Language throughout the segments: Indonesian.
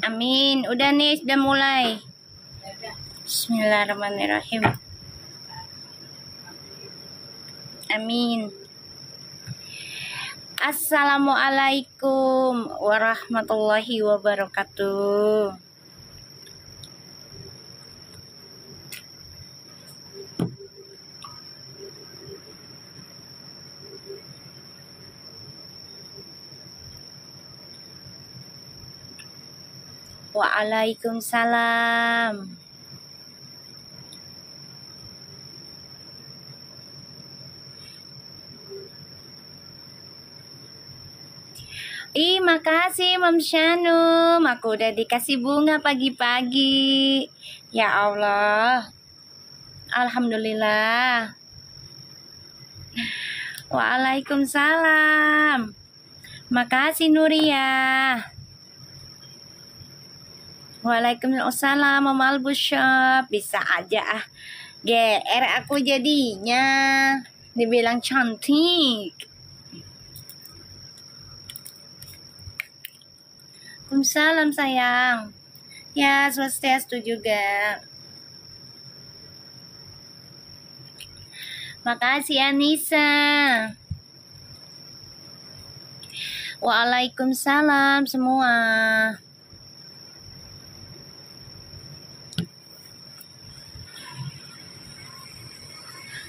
Amin. Udah nih, sudah mulai. Bismillahirrahmanirrahim. Amin. Assalamualaikum warahmatullahi wabarakatuh. Waalaikumsalam. Makasih Mam Shanum. Aku udah dikasih bunga pagi-pagi. Ya Allah. Alhamdulillah. Waalaikumsalam. Makasih Nuria. Waalaikumsalam Mama Albusyab. Bisa aja GR aku jadinya. Dibilang cantik. Waalaikumsalam sayang. Ya, swastiastu juga. Makasih Anissa. Waalaikumsalam semua.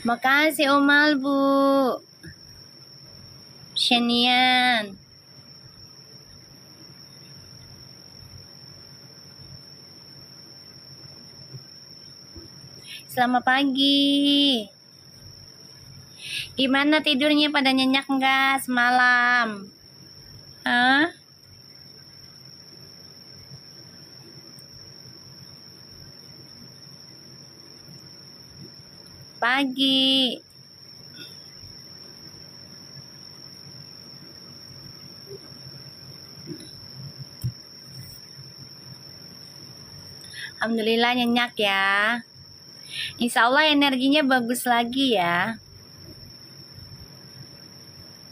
Makasih Om Albu. Shanian. Selamat pagi. Gimana tidurnya, pada nyenyak enggak semalam? Hah? Pagi. Alhamdulillah nyenyak ya. Insya Allah energinya bagus lagi ya.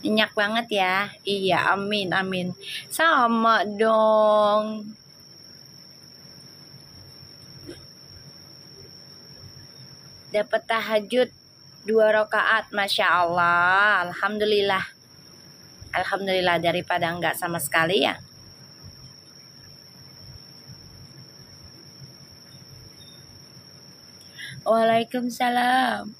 Nyenyak banget ya. Iya, amin, amin. Sama dong. Dapat tahajud 2 rakaat, Masya Allah. Alhamdulillah. Alhamdulillah daripada enggak sama sekali ya. Waalaikumsalam.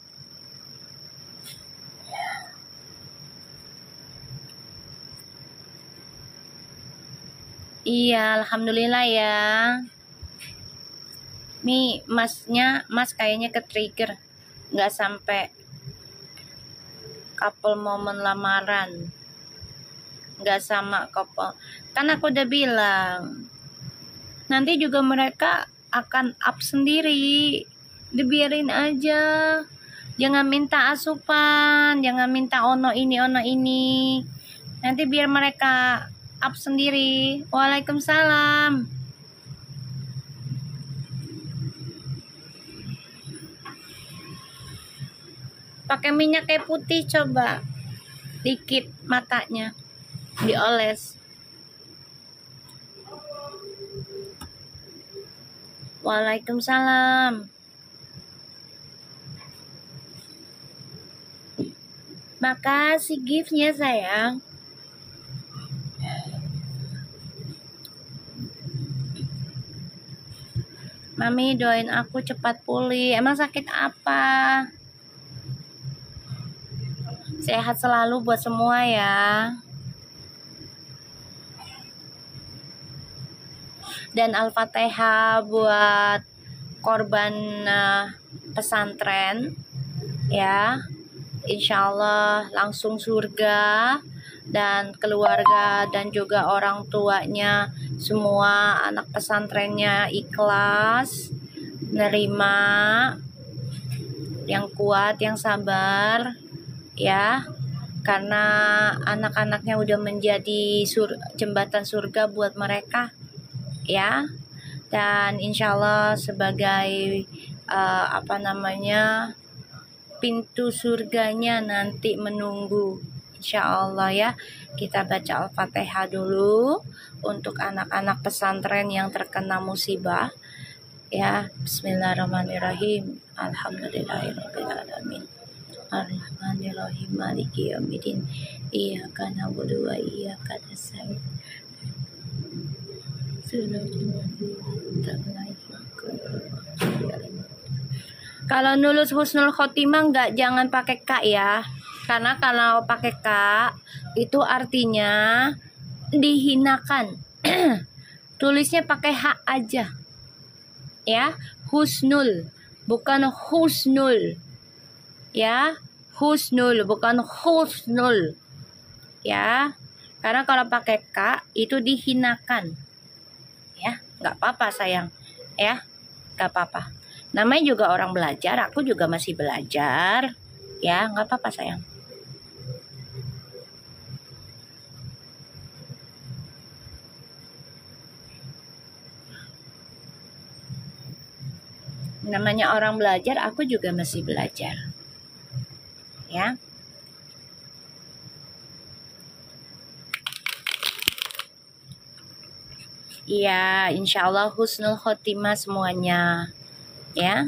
Iya, alhamdulillah ya. Mas kayaknya ke trigger. Nggak sampai couple momen lamaran. Nggak sama couple. Kan aku udah bilang. Nanti juga mereka akan up sendiri. Dibiarin aja. Jangan minta asupan. Jangan minta ono ini. Nanti biar mereka up sendiri. Waalaikumsalam. Pakai minyak kayak putih coba. Dikit matanya. Dioles. Waalaikumsalam. Makasih giftnya sayang. Mami doain aku cepat pulih. Emang sakit apa? Sehat selalu buat semua ya. Dan Al-Fatihah buat korban pesantren ya. Insya Allah langsung surga, dan keluarga dan juga orang tuanya semua anak pesantrennya ikhlas nerima, yang kuat, yang sabar ya, karena anak-anaknya udah menjadi jembatan surga buat mereka ya. Dan insya Allah sebagai pintu surganya nanti menunggu insya Allah ya. Kita baca Al-Fatihah dulu untuk anak-anak pesantren yang terkena musibah. Ya, bismillahirrahmanirrahim. Alhamdulillahirabbil alamin. Ar-Rahmanir-Rahim Maliki Yaumiddin. Iyyaka na'budu wa iyyaka nasta'in. Kalau nulis husnul khotimah jangan pakai K ya. Karena kalau pakai K itu artinya dihinakan. Tulisnya pakai H aja. Ya, husnul, bukan husnul. Ya, husnul, bukan husnul. Ya, karena kalau pakai K itu dihinakan. Ya, nggak apa-apa sayang. Ya, nggak apa-apa. Namanya juga orang belajar, aku juga masih belajar. Ya, nggak apa-apa sayang. Namanya orang belajar, aku juga masih belajar. Ya. Iya, insya Allah husnul khotimah semuanya. Ya.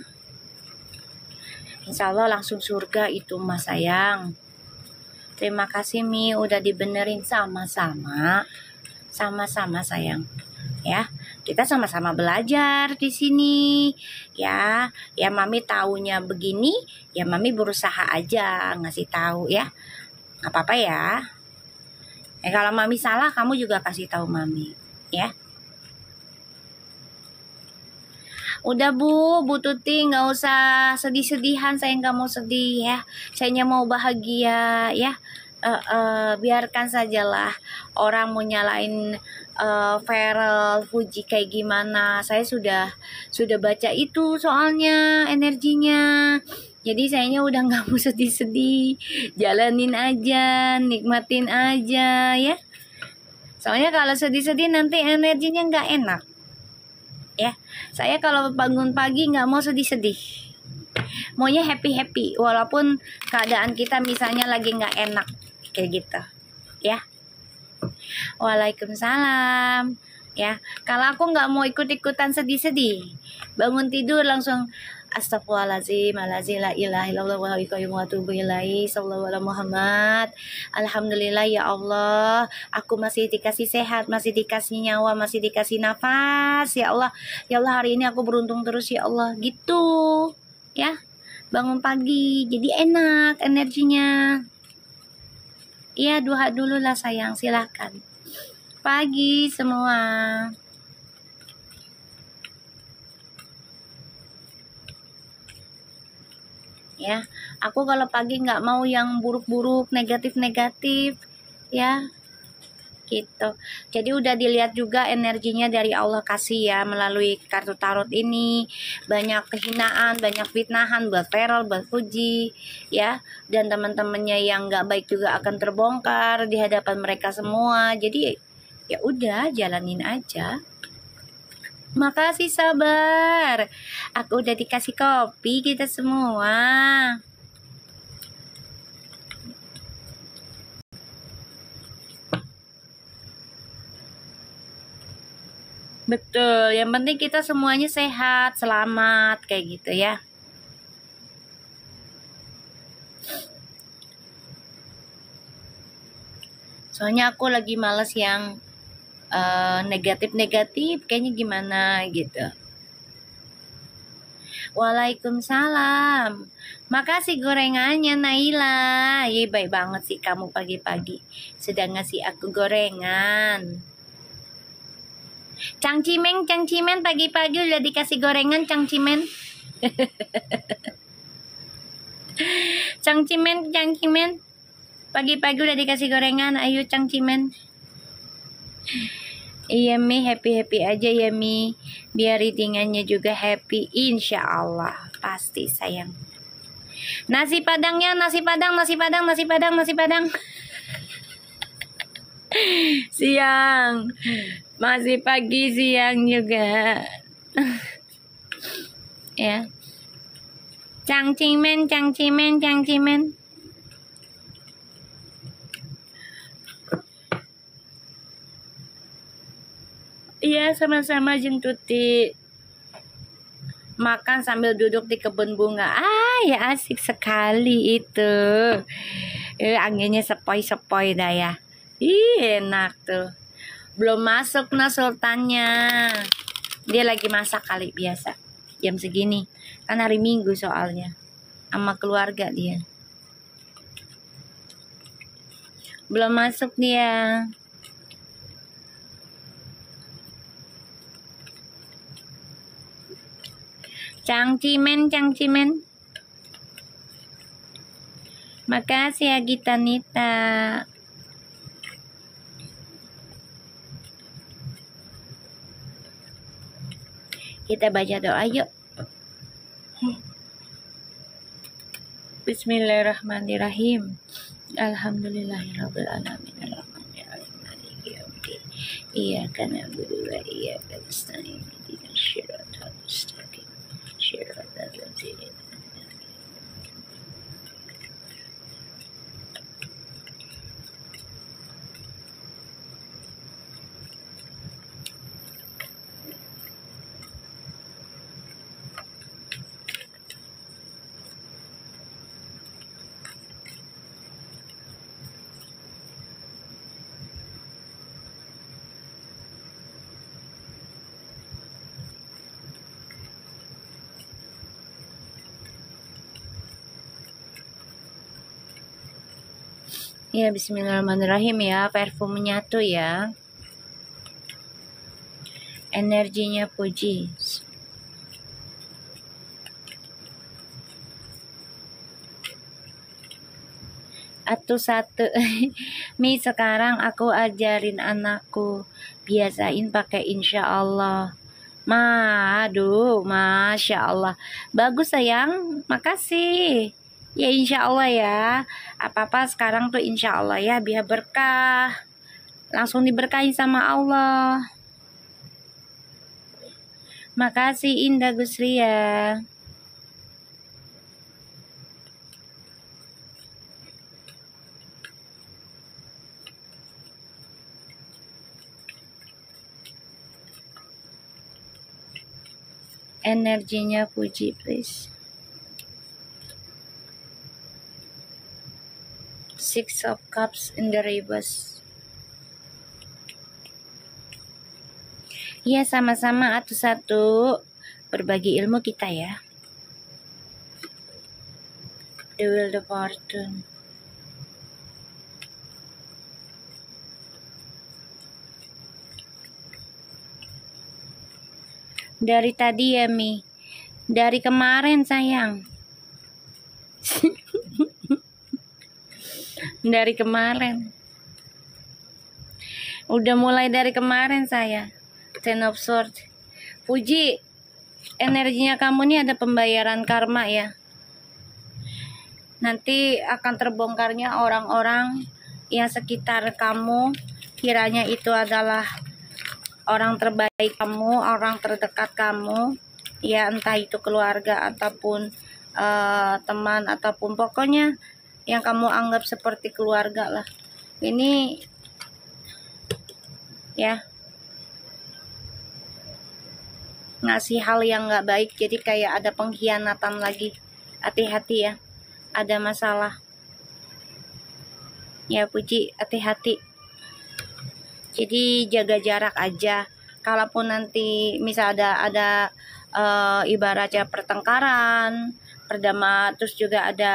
Insya Allah langsung surga itu mas sayang. Terima kasih Mi udah dibenerin sama-sama. Sama-sama sayang. Ya, kita sama-sama belajar di sini. Ya Mami taunya begini, ya Mami berusaha aja ngasih tahu ya. Nggak apa-apa ya. Kalau Mami salah, kamu juga kasih tahu Mami, ya. Udah Bu Tuti nggak usah sedih-sedihan, saya nggak mau sedih ya. Saya mau bahagia ya. Biarkan sajalah orang mau nyalain Feral Fuji kayak gimana. Saya sudah baca itu soalnya energinya. Jadi sayanya udah nggak mau sedih-sedih. Jalanin aja, nikmatin aja ya. Soalnya kalau sedih-sedih nanti energinya nggak enak. Ya, saya kalau bangun pagi nggak mau sedih-sedih, maunya happy-happy walaupun keadaan kita misalnya lagi nggak enak kayak gitu ya. Waalaikumsalam ya. Kalau aku nggak mau ikut-ikutan sedih-sedih, bangun tidur langsung astagfirullahaladzim, la ilaha illallah wa atubu ilaihi, sallallahu alaihi Muhammad. Alhamdulillah ya Allah, aku masih dikasih sehat, masih dikasih nyawa, masih dikasih nafas ya Allah. Ya Allah, hari ini aku beruntung terus ya Allah, gitu ya. Bangun pagi jadi enak energinya. Iya, duha dulu lah sayang, silahkan. Pagi semua. Ya, aku kalau pagi nggak mau yang buruk-buruk, negatif-negatif, ya, gitu. Jadi udah dilihat juga energinya dari Allah kasih ya melalui kartu tarot ini. Banyak kehinaan, banyak fitnahan buat Feral, buat Fuji, ya, dan teman-temannya yang nggak baik juga akan terbongkar di hadapan mereka semua. Jadi ya udah jalanin aja. Makasih sabar. Aku udah dikasih kopi kita semua. Betul, yang penting kita semuanya sehat, selamat kayak gitu ya. Soalnya aku lagi males yang negatif-negatif, kayaknya gimana gitu. Waalaikumsalam. Makasih gorengannya Naila. Iya, baik banget sih kamu pagi-pagi sedang ngasih aku gorengan. Cang Cimeng pagi-pagi udah dikasih gorengan Cang Cimen. Cang Cimen pagi-pagi udah dikasih gorengan. Ayo Cang Cimen. Iya Mi, happy-happy aja ya Mi. Biar readingannya juga happy, insya Allah. Pasti sayang. Nasi padangnya, nasi padang. Siang. Masih pagi, siang juga. Ya. Cang Cimen. Iya, sama-sama Jeng Tuti. Makan sambil duduk di kebun bunga. Ya asik sekali itu. Anginnya sepoi-sepoi dah ya. Enak tuh. Belum masuk nah sultannya. Dia lagi masak kali biasa. Jam segini. Kan hari Minggu soalnya. Sama keluarga dia. Belum masuk dia. Cang Cimen. Makasih ya Gitanita. Kita baca doa yuk. Bismillahirrahmanirrahim. Alhamdulillahirabbil alamin. Arrahmanirrahim. Maliki yaumiddin. Iyyaka na'budu wa iyyaka nasta'in. Ihdinas siratal mustaqim. Siratal ladzina Ya, bismillahirrahmanirrahim ya. Parfumnya tuh ya. Energinya puji. Satu. Mi sekarang aku ajarin anakku. Biasain pakai insya Allah. Aduh, Masya Allah. Bagus sayang, makasih. Ya insya Allah ya. Apa-apa sekarang tuh insya Allah ya, biar berkah. Langsung diberkahi sama Allah. Makasih Indah Gusria. Energinya puji please. Six of Cups in the reverse. Iya sama-sama satu berbagi ilmu kita ya. The Wheel of Fortune. Dari tadi ya Mi. Dari kemarin sayang. Dari kemarin. Udah mulai dari kemarin saya. Ten of Swords. Puji, energinya kamu nih ada pembayaran karma ya. Nanti akan terbongkarnya orang-orang yang sekitar kamu. Kiranya itu adalah orang terbaik kamu, orang terdekat kamu. Ya entah itu keluarga ataupun teman ataupun pokoknya yang kamu anggap seperti keluarga lah. Ini ya ngasih hal yang nggak baik, jadi kayak ada pengkhianatan lagi. Hati-hati ya, ada masalah ya Puji, hati-hati. Jadi jaga jarak aja. Kalaupun nanti misal ada ibaratnya pertengkaran, perdamaian, terus juga ada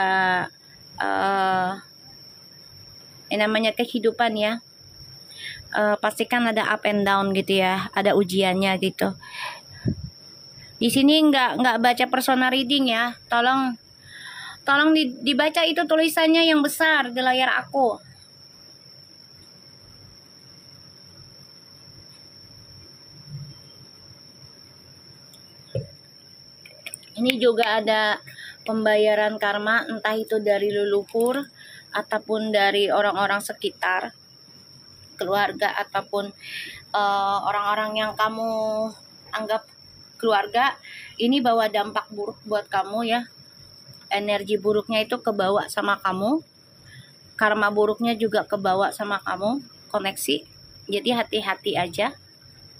yang namanya kehidupan ya. Pastikan ada up and down gitu ya, ada ujiannya gitu. Di sini nggak baca personal reading ya, tolong dibaca itu tulisannya yang besar di layar aku. Ini juga ada pembayaran karma, entah itu dari leluhur ataupun dari orang-orang sekitar, keluarga ataupun orang-orang yang kamu anggap keluarga. Ini bawa dampak buruk buat kamu ya. Energi buruknya itu kebawa sama kamu, karma buruknya juga kebawa sama kamu, koneksi. Jadi hati-hati aja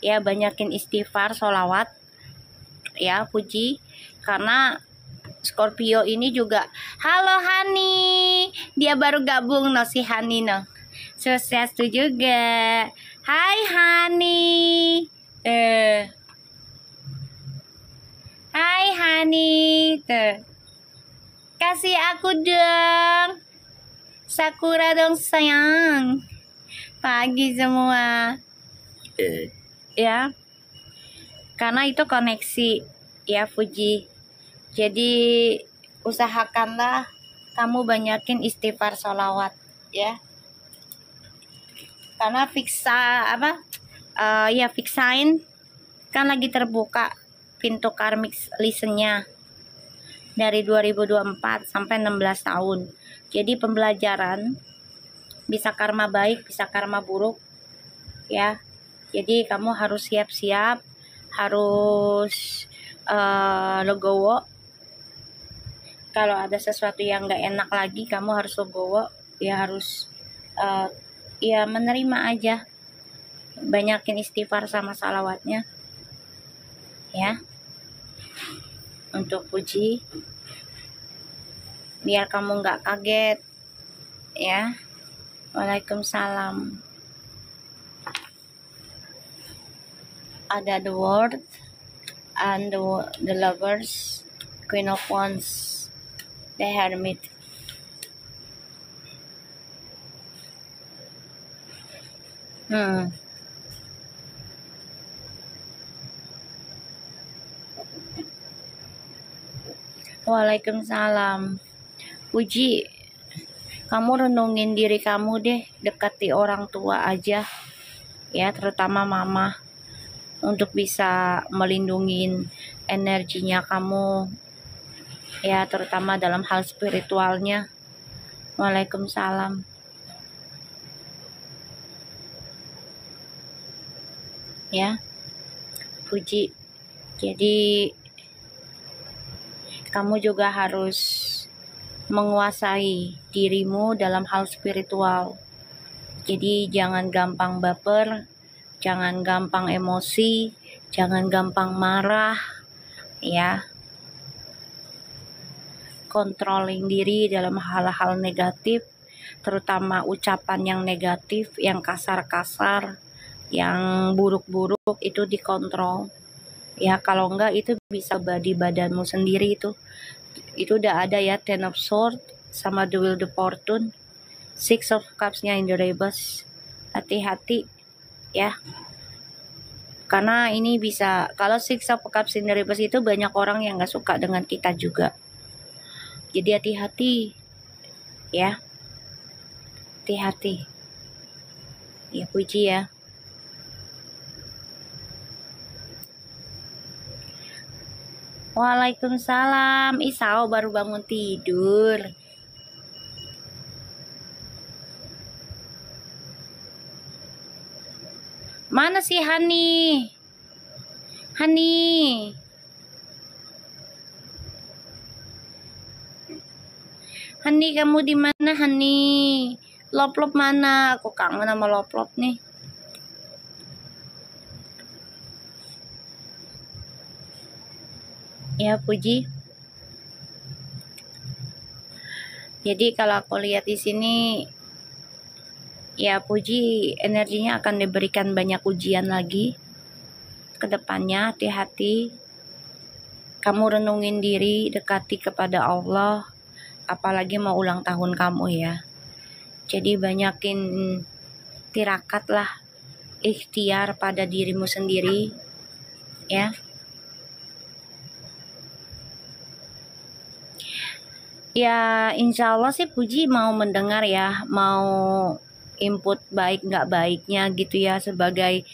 ya, banyakin istighfar, sholawat, ya Puji, karena Scorpio ini juga. Halo Hani, dia baru gabung no, si Hani no. Sukses tuh juga. Hai Hani. Hai Hani. Tuh. Kasih aku dong. Sakura dong sayang. Pagi semua. Ya. Karena itu koneksi ya Fuji. Jadi usahakanlah kamu banyakin istighfar, sholawat ya. Karena Fixsign kan lagi terbuka pintu karmic listennya dari 2024 sampai 16 tahun. Jadi pembelajaran, bisa karma baik, bisa karma buruk ya. Jadi kamu harus siap-siap, harus legowo. Kalau ada sesuatu yang gak enak lagi, kamu harus legowo, ya harus ya menerima aja. Banyakin istighfar sama salawatnya ya, untuk Puji, biar kamu gak kaget ya. Waalaikumsalam. Ada the World and the Lovers, Queen of Wands, the Hermit. Waalaikumsalam. Puji, kamu renungin diri kamu deh, dekati orang tua aja ya, terutama mama, untuk bisa melindungi energinya kamu ya, terutama dalam hal spiritualnya. Waalaikumsalam ya Puji. Jadi kamu juga harus menguasai dirimu dalam hal spiritual. Jadi jangan gampang baper, jangan gampang emosi, jangan gampang marah ya. Controlling diri dalam hal-hal negatif, terutama ucapan yang negatif, yang kasar-kasar, yang buruk-buruk, itu dikontrol ya. Kalau enggak itu bisa di badanmu sendiri. Itu udah ada ya, Ten of Swords sama The Wheel of Fortune, Six of Cups-nya in the reverse. Hati-hati ya, karena ini bisa, kalau Six of Cups in the reverse itu banyak orang yang gak suka dengan kita juga. Jadi hati-hati ya, hati-hati ya Puji ya. Waalaikumsalam. Isau baru bangun tidur. Mana sih Hani? Hani. Hani, kamu di mana Hani? Lop-lop mana? Aku kangen sama lop-lop nih. Ya Puji. Jadi kalau aku lihat di sini ya Puji, energinya akan diberikan banyak ujian lagi ke depannya. Hati-hati. Kamu renungin diri, dekati kepada Allah, apalagi mau ulang tahun kamu ya. Jadi banyakin tirakat lah, ikhtiar pada dirimu sendiri ya. Ya insya Allah sih Puji mau mendengar ya, mau input baik nggak baiknya gitu ya, sebagai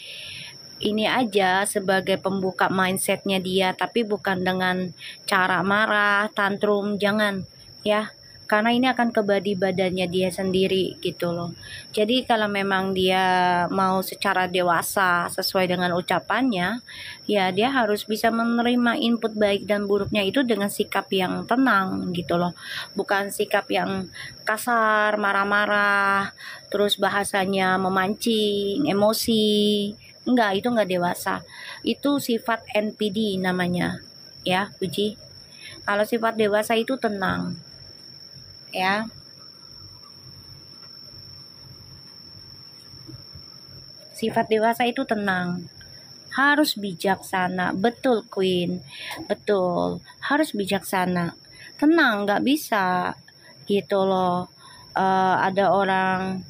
ini aja, sebagai pembuka mindsetnya dia, tapi bukan dengan cara marah, tantrum, jangan ya, karena ini akan ke badannya dia sendiri gitu loh. Jadi kalau memang dia mau secara dewasa sesuai dengan ucapannya, ya dia harus bisa menerima input baik dan buruknya itu dengan sikap yang tenang gitu loh, bukan sikap yang kasar, marah-marah, terus bahasanya memancing emosi Enggak, itu enggak dewasa. Itu sifat NPD namanya. Ya, Puji. Kalau sifat dewasa itu tenang. Ya. Sifat dewasa itu tenang. Harus bijaksana. Betul, Queen. Betul. Harus bijaksana. Tenang, nggak bisa. Gitu loh. Ada orang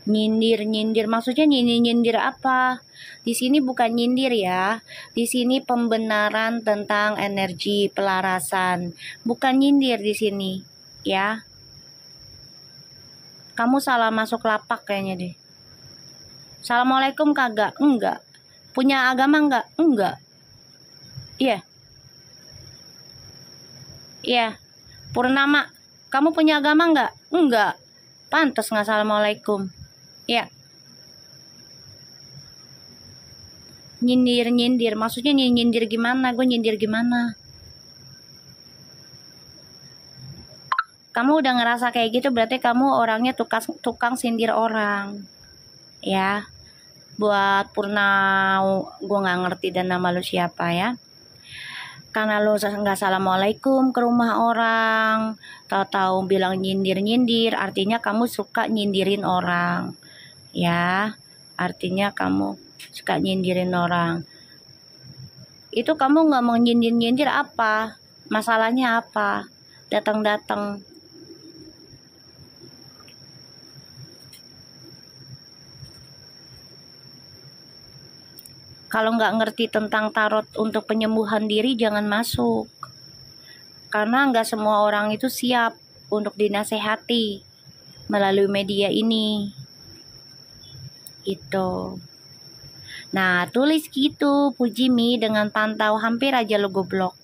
nyindir, maksudnya nyindir apa? Di sini bukan nyindir ya. Di sini pembenaran tentang energi pelarasan. Bukan nyindir di sini, ya. Kamu salah masuk lapak kayaknya deh. Assalamualaikum kagak? Enggak. Punya agama enggak? Enggak. Iya. Iya. Purnama, kamu punya agama enggak? Enggak. Pantas nggak assalamualaikum. Ya. Nyindir, maksudnya nyindir gimana? Gue nyindir gimana? Kamu udah ngerasa kayak gitu, berarti kamu orangnya tukang sindir orang. Ya. Buat Purna, gue nggak ngerti dan nama lu siapa ya. Karena lo nggak assalamualaikum ke rumah orang, tahu-tahu bilang nyindir, artinya kamu suka nyindirin orang. Ya, artinya kamu suka nyindirin orang. Itu kamu nggak mau nyindir apa? Masalahnya apa? Datang-datang. Kalau nggak ngerti tentang tarot untuk penyembuhan diri, jangan masuk. Karena nggak semua orang itu siap untuk dinasehati melalui media ini. Itu. Nah, tulis gitu, Pujimi, dengan pantau hampir aja lo goblok.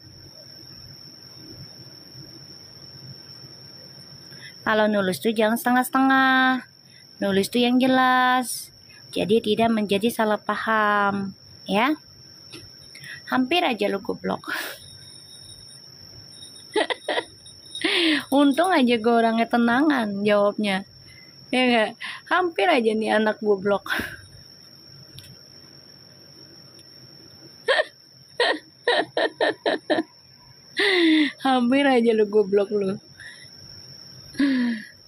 Kalau nulis tuh jangan setengah-setengah. Nulis tuh yang jelas. Jadi tidak menjadi salah paham. Ya, hampir aja lu goblok. Untung aja gue orangnya tenangan jawabnya, ya gak? Hampir aja nih anak goblok. Hampir aja lu goblok lu.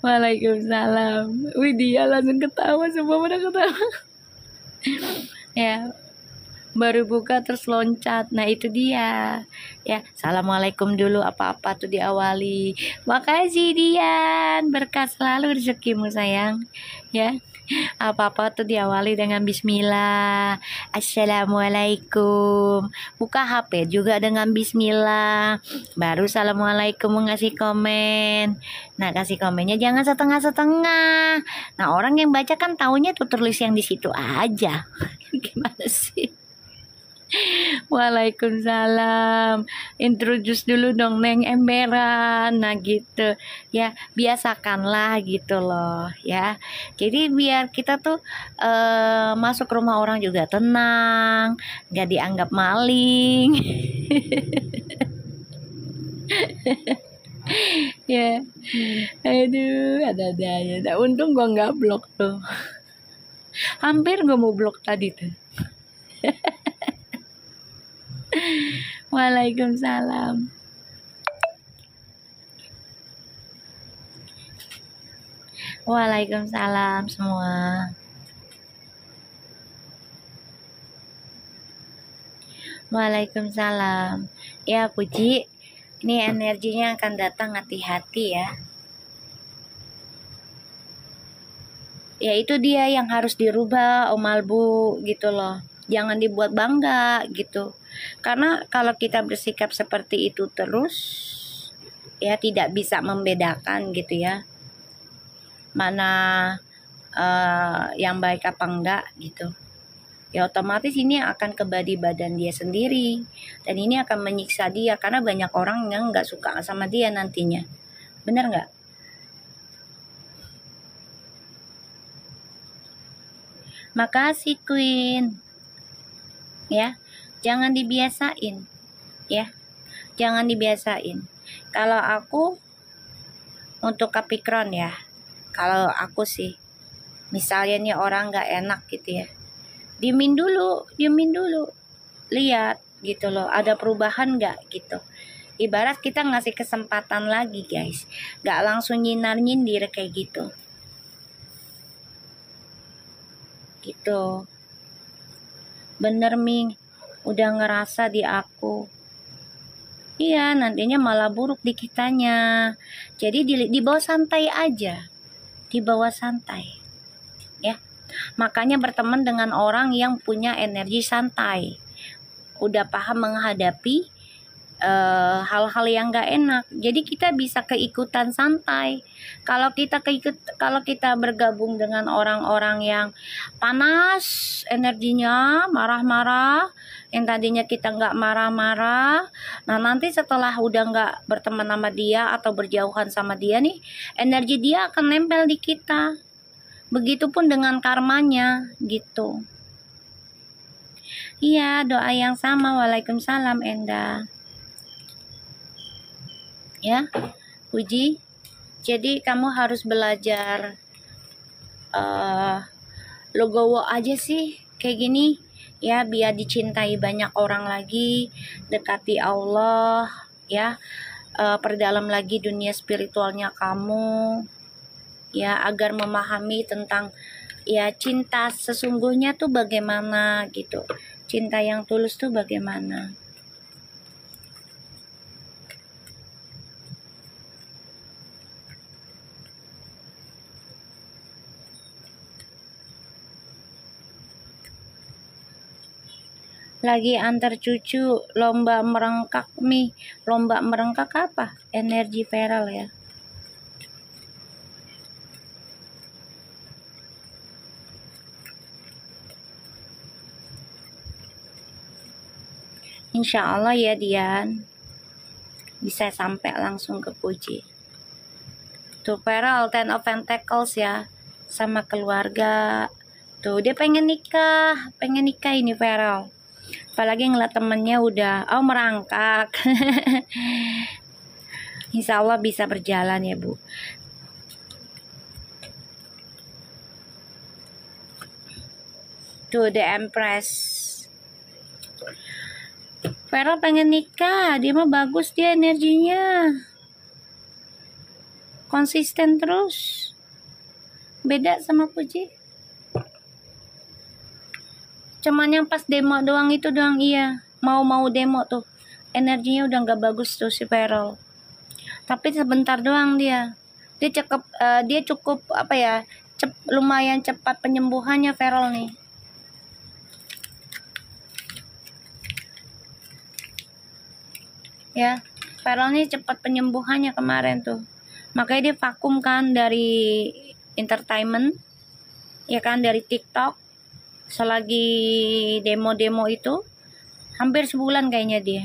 Waalaikumsalam. Wih, dia langsung ketawa, semua pada ketawa. Ya, baru buka terus loncat. Nah, itu dia. Ya, assalamualaikum dulu, apa-apa tuh diawali. Makasih Dian, berkah selalu rezekimu sayang. Ya, apa-apa tuh diawali dengan bismillah. Assalamualaikum. Buka HP juga dengan bismillah. Baru assalamualaikum ngasih komen. Nah, kasih komennya jangan setengah-setengah. Nah, orang yang baca kan taunya tuh tulis yang di situ aja. Gimana sih? Waalaikumsalam. Introduce dulu dong Neng Emberan. Nah gitu ya, biasakanlah gitu loh ya. Jadi biar kita tuh masuk rumah orang juga tenang, gak dianggap maling. Ya, aduh, ada aja. Untung gua nggak blok tuh. Hampir gue mau blok tadi tuh. Waalaikumsalam. Waalaikumsalam semua. Waalaikumsalam. Ya Puji, ini energinya akan datang, hati-hati ya. Ya itu dia yang harus dirubah Om Albu gitu loh. Jangan dibuat bangga gitu. Karena kalau kita bersikap seperti itu terus, ya tidak bisa membedakan gitu ya. Mana yang baik apa enggak gitu. Ya otomatis ini akan ke badan dia sendiri. Dan ini akan menyiksa dia karena banyak orang yang nggak suka sama dia nantinya. Bener nggak? Makasih Queen. Ya, jangan dibiasain. Ya, jangan dibiasain. Kalau aku untuk Capricorn ya, kalau aku sih, misalnya nih orang nggak enak gitu ya, diemin dulu, lihat gitu loh, ada perubahan nggak gitu. Ibarat kita ngasih kesempatan lagi guys, nggak langsung nyindir kayak gitu. Gitu. Bener Ming, udah ngerasa di aku. Iya, nantinya malah buruk di kitanya. Jadi dibawa santai aja, dibawa santai. Ya, makanya berteman dengan orang yang punya energi santai. Udah paham menghadapi hal-hal yang gak enak, jadi kita bisa keikutan santai. Kalau kita bergabung dengan orang-orang yang panas energinya, marah-marah, yang tadinya kita nggak marah-marah, nah nanti setelah udah nggak berteman sama dia atau berjauhan sama dia nih, energi dia akan nempel di kita. Begitupun dengan karmanya gitu. Iya, doa yang sama. Waalaikumsalam Enda. Ya, Puji. Jadi kamu harus belajar logowo aja sih kayak gini ya, biar dicintai banyak orang lagi, dekati Allah ya, perdalam lagi dunia spiritualnya kamu ya, agar memahami tentang ya cinta sesungguhnya tuh bagaimana gitu, cinta yang tulus tuh bagaimana. Lagi antar cucu lomba merengkak nih. Lomba merengkak apa? Energi viral ya. Insya Allah ya Dian, bisa sampai langsung ke Puji. Tuh viral Ten of Pentacles ya, sama keluarga. Tuh dia pengen nikah ini viral. Apalagi ngeliat temennya udah merangkak. Insya Allah bisa berjalan ya Bu. Tuh The Empress. Vera pengen nikah, dia mah bagus, dia energinya konsisten terus. Beda sama Puji. Cuman yang pas demo doang itu doang, iya. Mau demo tuh, energinya udah nggak bagus tuh si Feral. Tapi sebentar doang dia. Dia cukup apa ya? Lumayan cepat penyembuhannya Feral nih. Ya, Feral nih cepat penyembuhannya kemarin tuh. Makanya dia vakum kan dari entertainment, ya kan, dari TikTok. Selagi demo-demo itu hampir sebulan kayaknya dia.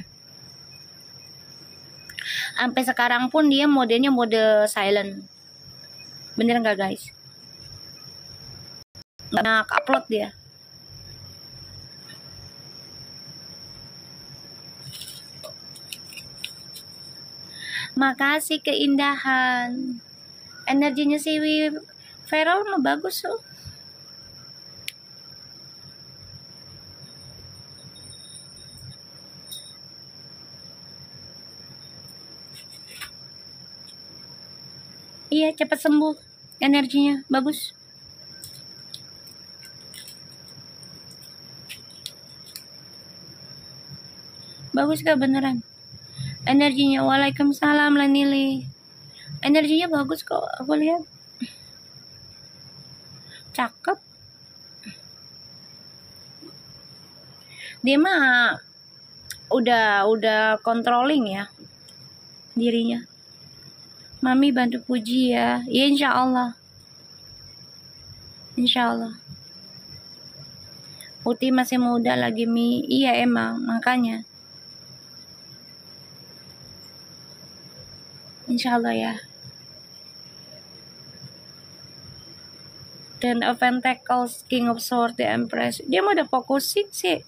Sampai sekarang pun dia modenya mode silent. Bener nggak guys? Nggak upload dia. Makasih keindahan. Energinya si Feral mah bagus loh. Iya, cepat sembuh. Energinya bagus. Bagus gak beneran? Energinya, waalaikumsalam Lanili. Energinya bagus kok, aku lihat. Cakep. Dia mah udah controlling ya dirinya. Mami bantu Puji ya. Ya insya Allah. Insya Allah. Putih masih muda lagi Mi. Iya emang, makanya. Insya Allah ya. Ten of Pentacles, King of Swords, The Empress. Dia mau udah fokusin sih.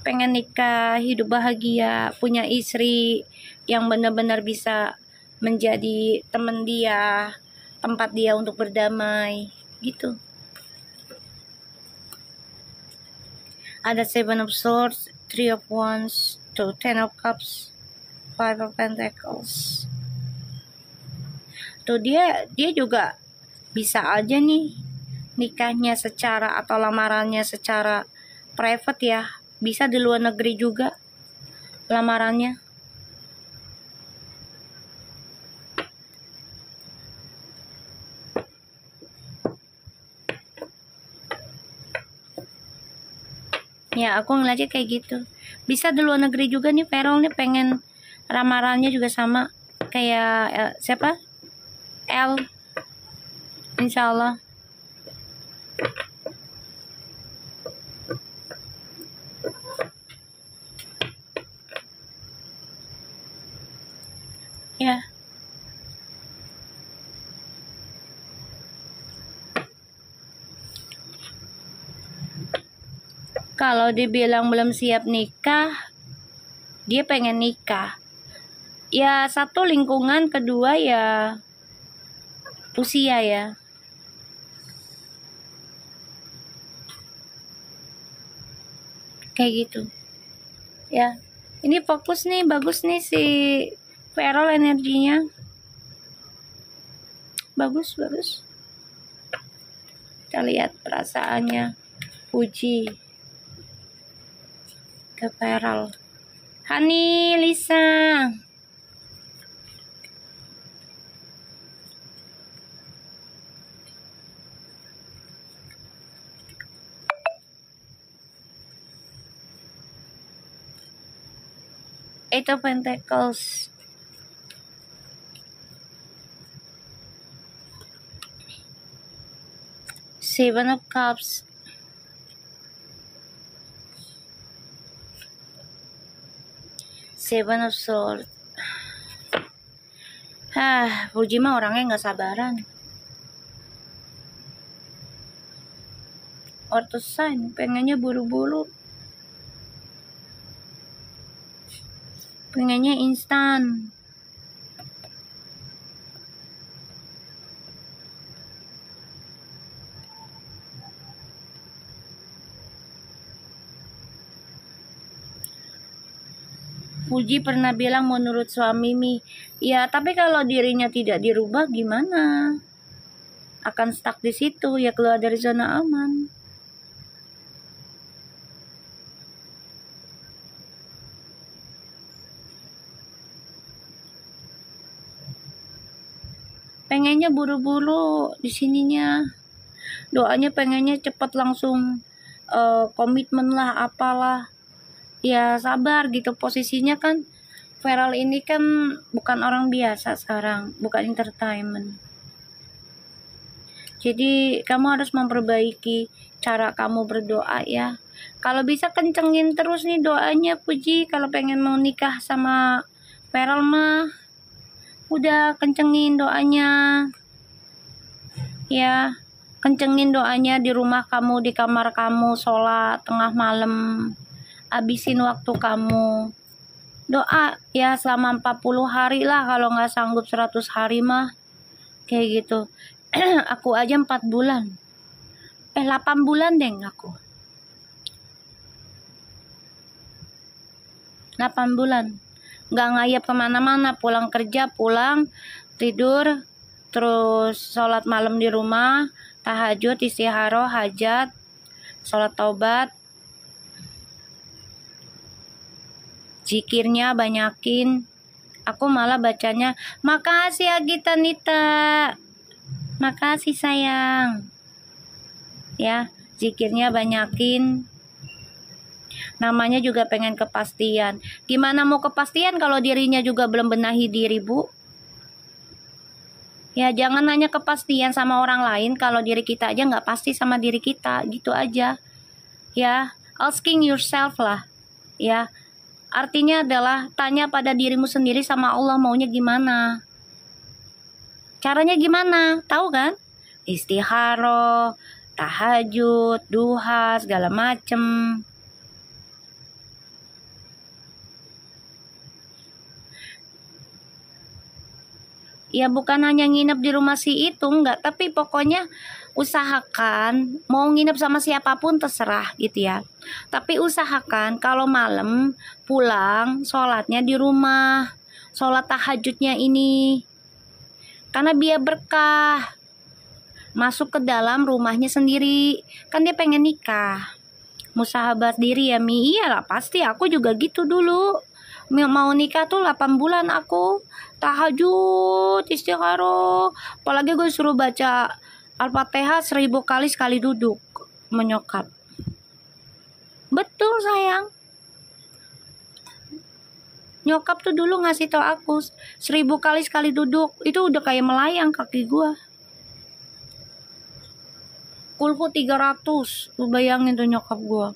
Pengen nikah, hidup bahagia, punya istri yang benar-benar bisa menjadi teman dia, tempat dia untuk berdamai, gitu. Ada Seven of Swords, Three of Wands, to Ten of Cups, Five of Pentacles. Tuh dia juga bisa aja nih nikahnya secara atau lamarannya secara private ya. Bisa di luar negeri juga lamarannya. Ya, aku ngeliatnya kayak gitu. Bisa di luar negeri juga nih, Ferol nih pengen lamarannya juga sama kayak siapa? L. Insya Allah. Ya. Kalau dibilang belum siap nikah, dia pengen nikah. Ya satu lingkungan, kedua ya usia ya. Kayak gitu. Ya. Ini fokus nih, bagus nih si Ferol energinya. Bagus. Kita lihat perasaannya. Puji ke Ferol. Hani, Lisa. Eight of Pentacles. Seven of Cups. Seven of Swords. Puji mah orangnya nggak sabaran. Orto sign, pengennya buru-buru. Pengennya instan. Puji pernah bilang menurut suami ya tapi kalau dirinya tidak dirubah gimana? Akan stuck di situ, ya keluar dari zona aman. Pengennya buru-buru di sininya. Doanya pengennya cepat langsung komitmen lah apalah. Ya sabar gitu, posisinya kan Ferol ini kan bukan orang biasa sekarang, bukan entertainment. Jadi kamu harus memperbaiki cara kamu berdoa ya. Kalau bisa kencengin terus nih doanya Puji. Kalau pengen mau nikah sama Ferol mah udah kencengin doanya. Ya, kencengin doanya di rumah kamu, di kamar kamu, sholat tengah malam. Habisin waktu kamu. Doa ya selama 40 hari lah, kalau nggak sanggup 100 hari mah. Kayak gitu. Aku aja 4 bulan. 8 bulan deh aku. 8 bulan. Nggak ngayap kemana-mana, pulang kerja, pulang, tidur, terus sholat malam di rumah, tahajud, istigharo, hajat, sholat taubat, zikirnya banyakin. Aku malah bacanya, makasih Agita Nita, makasih sayang. Ya, zikirnya banyakin. Namanya juga pengen kepastian. Gimana mau kepastian kalau dirinya juga belum benahi diri, Bu? Ya, jangan hanya kepastian sama orang lain kalau diri kita aja nggak pasti sama diri kita. Gitu aja. Ya, asking yourself lah. Ya, artinya adalah tanya pada dirimu sendiri sama Allah maunya gimana. Caranya gimana? Tahu kan? Istigharo, tahajud, duha, segala macem. Ya bukan hanya nginep di rumah si itu, enggak. Tapi pokoknya usahakan mau nginep sama siapapun terserah gitu ya. Tapi usahakan kalau malam pulang sholatnya di rumah, sholat tahajudnya ini. Karena biar berkah. Masuk ke dalam rumahnya sendiri. Kan dia pengen nikah. Musahabat diri ya Mi. Iyalah pasti aku juga gitu dulu. Mau nikah tuh 8 bulan aku tahajud istikharah. Apalagi gue suruh baca Al-Fatihah 1000 kali sekali duduk menyokap. Betul sayang. Nyokap tuh dulu ngasih tau aku 1000 kali sekali duduk. Itu udah kayak melayang kaki gua. Kulhu 300. Lu bayangin tuh nyokap gua.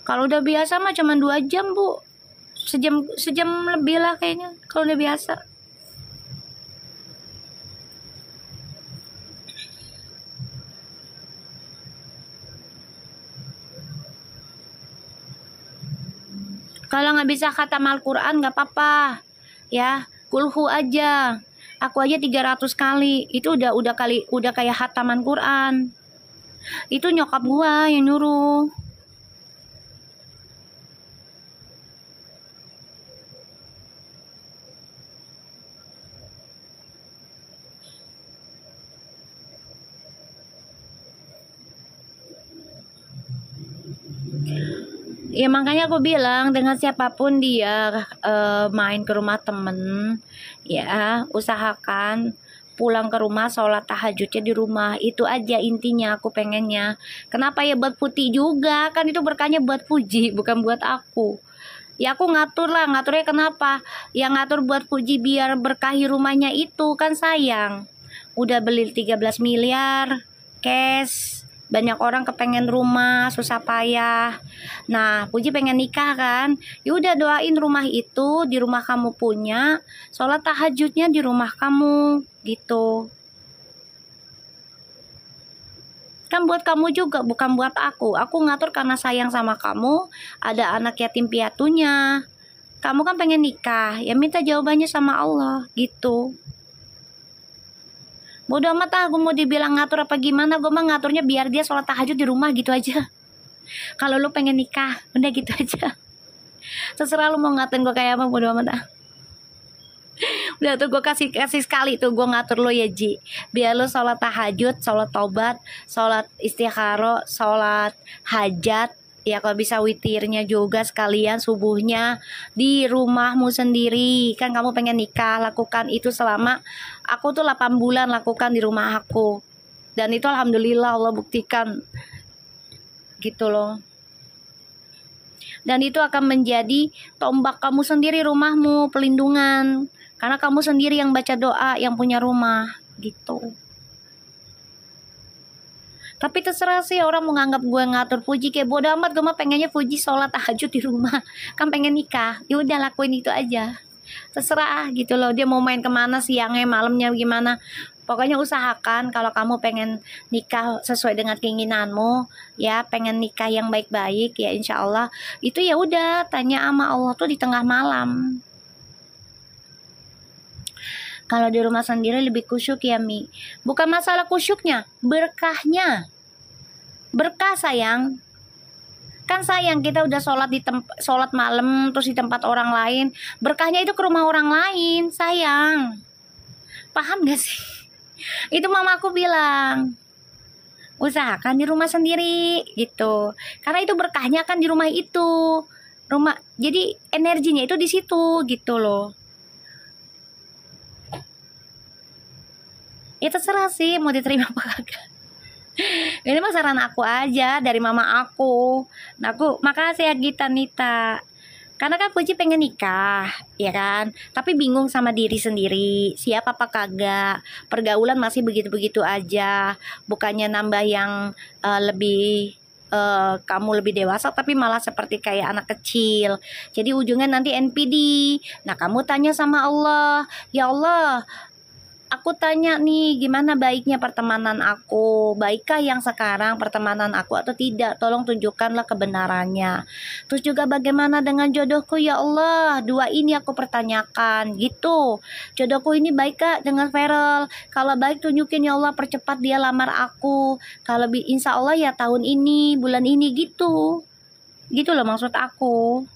Kalau udah biasa mah cuma 2 jam, Bu. Sejam lebih lah kayaknya kalau udah biasa. Kalau nggak bisa khatam Al-Quran nggak apa-apa ya, kulhu aja. Aku aja 300 kali itu udah kayak khataman Quran. Itu nyokap gua yang nyuruh. Ya makanya aku bilang dengan siapapun dia main ke rumah temen, ya usahakan pulang ke rumah sholat tahajudnya di rumah. Itu aja intinya aku pengennya. Kenapa ya buat Putih juga, kan itu berkahnya buat Puji bukan buat aku. Ya aku ngatur lah, ngaturnya kenapa? Ya ngatur buat Puji biar berkahi rumahnya itu kan sayang. Udah beli 13 miliar cash. Banyak orang kepengen rumah, susah payah. Nah, Puji pengen nikah kan? Yaudah doain rumah itu di rumah kamu punya, sholat tahajudnya di rumah kamu, gitu. Kan buat kamu juga, bukan buat aku. Aku ngatur karena sayang sama kamu, ada anak yatim piatunya. Kamu kan pengen nikah, ya minta jawabannya sama Allah, gitu. Bodoh amat ah, gue mau dibilang ngatur apa gimana, gue mah ngaturnya biar dia sholat tahajud di rumah gitu aja. Kalau lu pengen nikah, udah gitu aja. Terserah lu mau ngatain gue kayak apa, bodoh amat ah. Udah tuh gue kasih sekali tuh gue ngatur lo ya Ji. Biar lu sholat tahajud, sholat taubat, sholat istikharah, sholat hajat. Ya kalau bisa witirnya juga sekalian subuhnya di rumahmu sendiri. Kan kamu pengen nikah, lakukan itu selama aku tuh 8 bulan lakukan di rumah aku. Dan itu alhamdulillah Allah buktikan gitu loh. Dan itu akan menjadi tombak kamu sendiri rumahmu, pelindungan. Karena kamu sendiri yang baca doa, yang punya rumah gitu. Tapi terserah sih orang mau nganggap gue ngatur Puji kayak bodo amat, gue mah pengennya Puji sholat tahajud di rumah. Kan pengen nikah, ya udah lakuin itu aja. Terserah gitu loh, dia mau main kemana siangnya, malamnya gimana. Pokoknya usahakan kalau kamu pengen nikah sesuai dengan keinginanmu, ya pengen nikah yang baik-baik ya insya Allah. Itu ya udah tanya sama Allah tuh di tengah malam. Kalau di rumah sendiri lebih kusyuk ya Mi. Bukan masalah kusyuknya, berkahnya. Berkah sayang. Kan sayang kita udah sholat malam terus di tempat orang lain. Berkahnya itu ke rumah orang lain sayang. Paham gak sih? Itu mamaku bilang. Usahakan di rumah sendiri gitu. Karena itu berkahnya kan di rumah itu. Jadi energinya itu di situ gitu loh. Ya terserah sih mau diterima apa kagak. Ini mah saran aku aja dari mama aku. Nah aku makasih ya Gita Nita. Karena kan Puji pengen nikah, ya kan? Tapi bingung sama diri sendiri, siap apa kagak. Pergaulan masih begitu-begitu aja. Bukannya nambah yang lebih kamu lebih dewasa tapi malah seperti kayak anak kecil. Jadi ujungnya nanti NPD. Nah kamu tanya sama Allah, ya Allah, Aku tanya nih, gimana baiknya pertemanan aku? Baikkah yang sekarang pertemanan aku atau tidak? Tolong tunjukkanlah kebenarannya. Terus juga bagaimana dengan jodohku ya Allah? Dua ini aku pertanyakan gitu. Jodohku ini baik kah dengan Feral? Kalau baik tunjukin ya Allah, percepat dia lamar aku. Kalau insya Allah ya tahun ini, bulan ini gitu. Gitu loh maksud aku.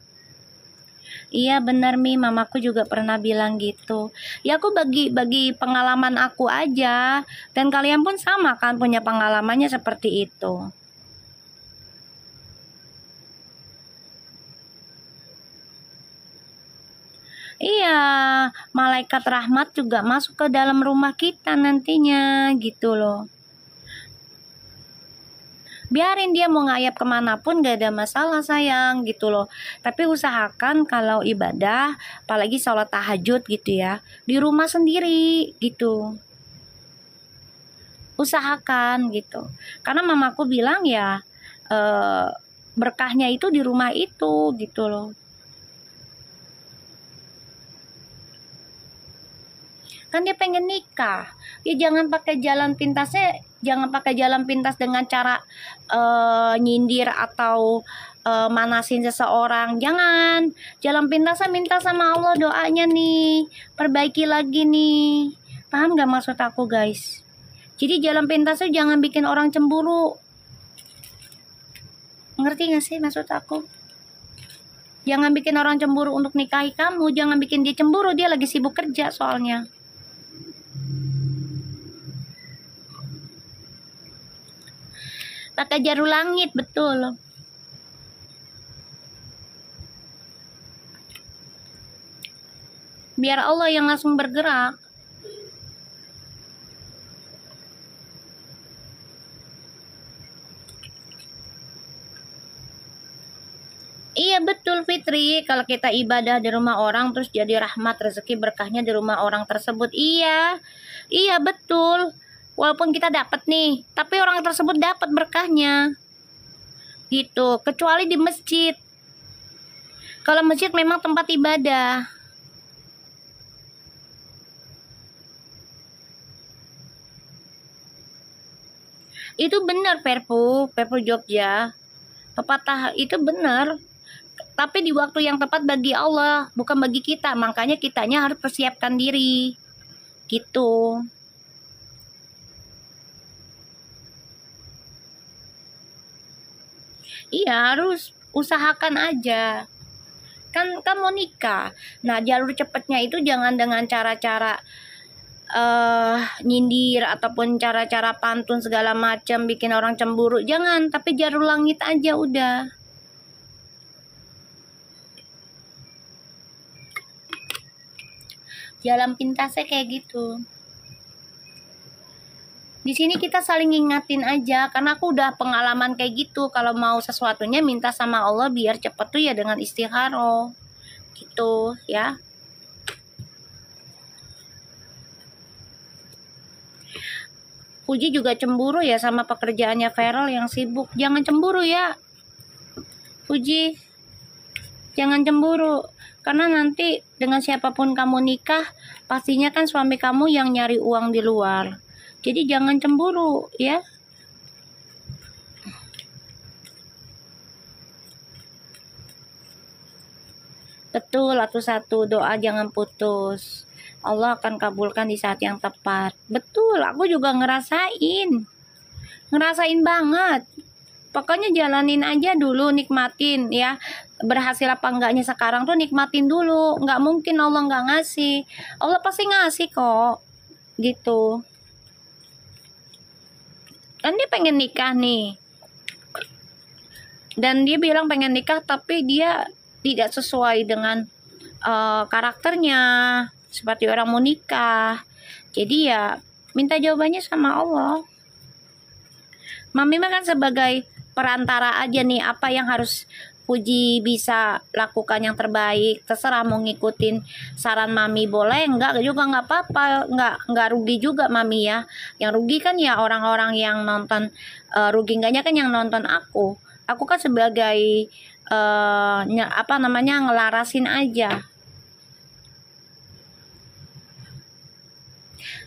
Iya benar Mi, mamaku juga pernah bilang gitu. Ya aku bagi pengalaman aku aja. Dan kalian pun sama kan punya pengalamannya seperti itu. Iya, malaikat rahmat juga masuk ke dalam rumah kita nantinya gitu loh. Biarin dia mau ngayap kemanapun gak ada masalah sayang gitu loh. Tapi usahakan kalau ibadah, apalagi sholat tahajud gitu ya, di rumah sendiri gitu. Usahakan gitu. Karena mamaku bilang ya berkahnya itu di rumah itu gitu loh. Kan dia pengen nikah ya, jangan pakai jalan pintasnya, jangan pakai jalan pintas dengan cara nyindir atau manasin seseorang. Jangan, jalan pintasnya minta sama Allah doanya nih, perbaiki lagi nih. Paham gak maksud aku guys? Jadi jalan pintasnya jangan bikin orang cemburu. Ngerti gak sih maksud aku? Jangan bikin orang cemburu untuk nikahi kamu. Jangan bikin dia cemburu, dia lagi sibuk kerja soalnya. Pakai jarum langit, betul. Biar Allah yang langsung bergerak. Iya betul Fitri, kalau kita ibadah di rumah orang terus jadi rahmat rezeki berkahnya di rumah orang tersebut. Iya, iya betul. Walaupun kita dapat nih, tapi orang tersebut dapat berkahnya. Gitu, kecuali di masjid. Kalau masjid memang tempat ibadah. Itu benar Perpu Jogja. Pepatah itu benar. Tapi di waktu yang tepat bagi Allah, bukan bagi kita. Makanya kitanya harus persiapkan diri. Gitu. Iya, harus usahakan aja. Kan mau nikah. Nah, jalur cepatnya itu jangan dengan cara-cara nyindir ataupun cara-cara pantun segala macam bikin orang cemburu. Jangan, tapi jalur langit aja udah. Jalan pintasnya kayak gitu. Di sini kita saling ngingatin aja, karena aku udah pengalaman kayak gitu. Kalau mau sesuatunya minta sama Allah biar cepet tuh ya dengan istikharah gitu ya. Puji juga cemburu ya sama pekerjaannya Feral yang sibuk. Jangan cemburu ya Puji, jangan cemburu, karena nanti dengan siapapun kamu nikah pastinya kan suami kamu yang nyari uang di luar. Jadi jangan cemburu ya. Betul, satu doa jangan putus. Allah akan kabulkan di saat yang tepat. Betul, aku juga ngerasain banget. Pokoknya jalanin aja dulu, nikmatin ya. Berhasil apa enggaknya sekarang tuh nikmatin dulu. Nggak mungkin Allah nggak ngasih. Allah pasti ngasih kok. Gitu. Kan dia pengen nikah nih, dan dia bilang pengen nikah tapi dia tidak sesuai dengan karakternya seperti orang mau nikah. Jadi ya minta jawabannya sama Allah. Mami mah kan sebagai perantara aja nih, apa yang harus Puji bisa lakukan yang terbaik. Terserah mau ngikutin saran Mami boleh, enggak juga nggak apa-apa, nggak rugi juga Mami ya. Yang rugi kan ya orang-orang yang nonton, rugi enggaknya kan yang nonton aku. Aku kan sebagai ngelarasin aja.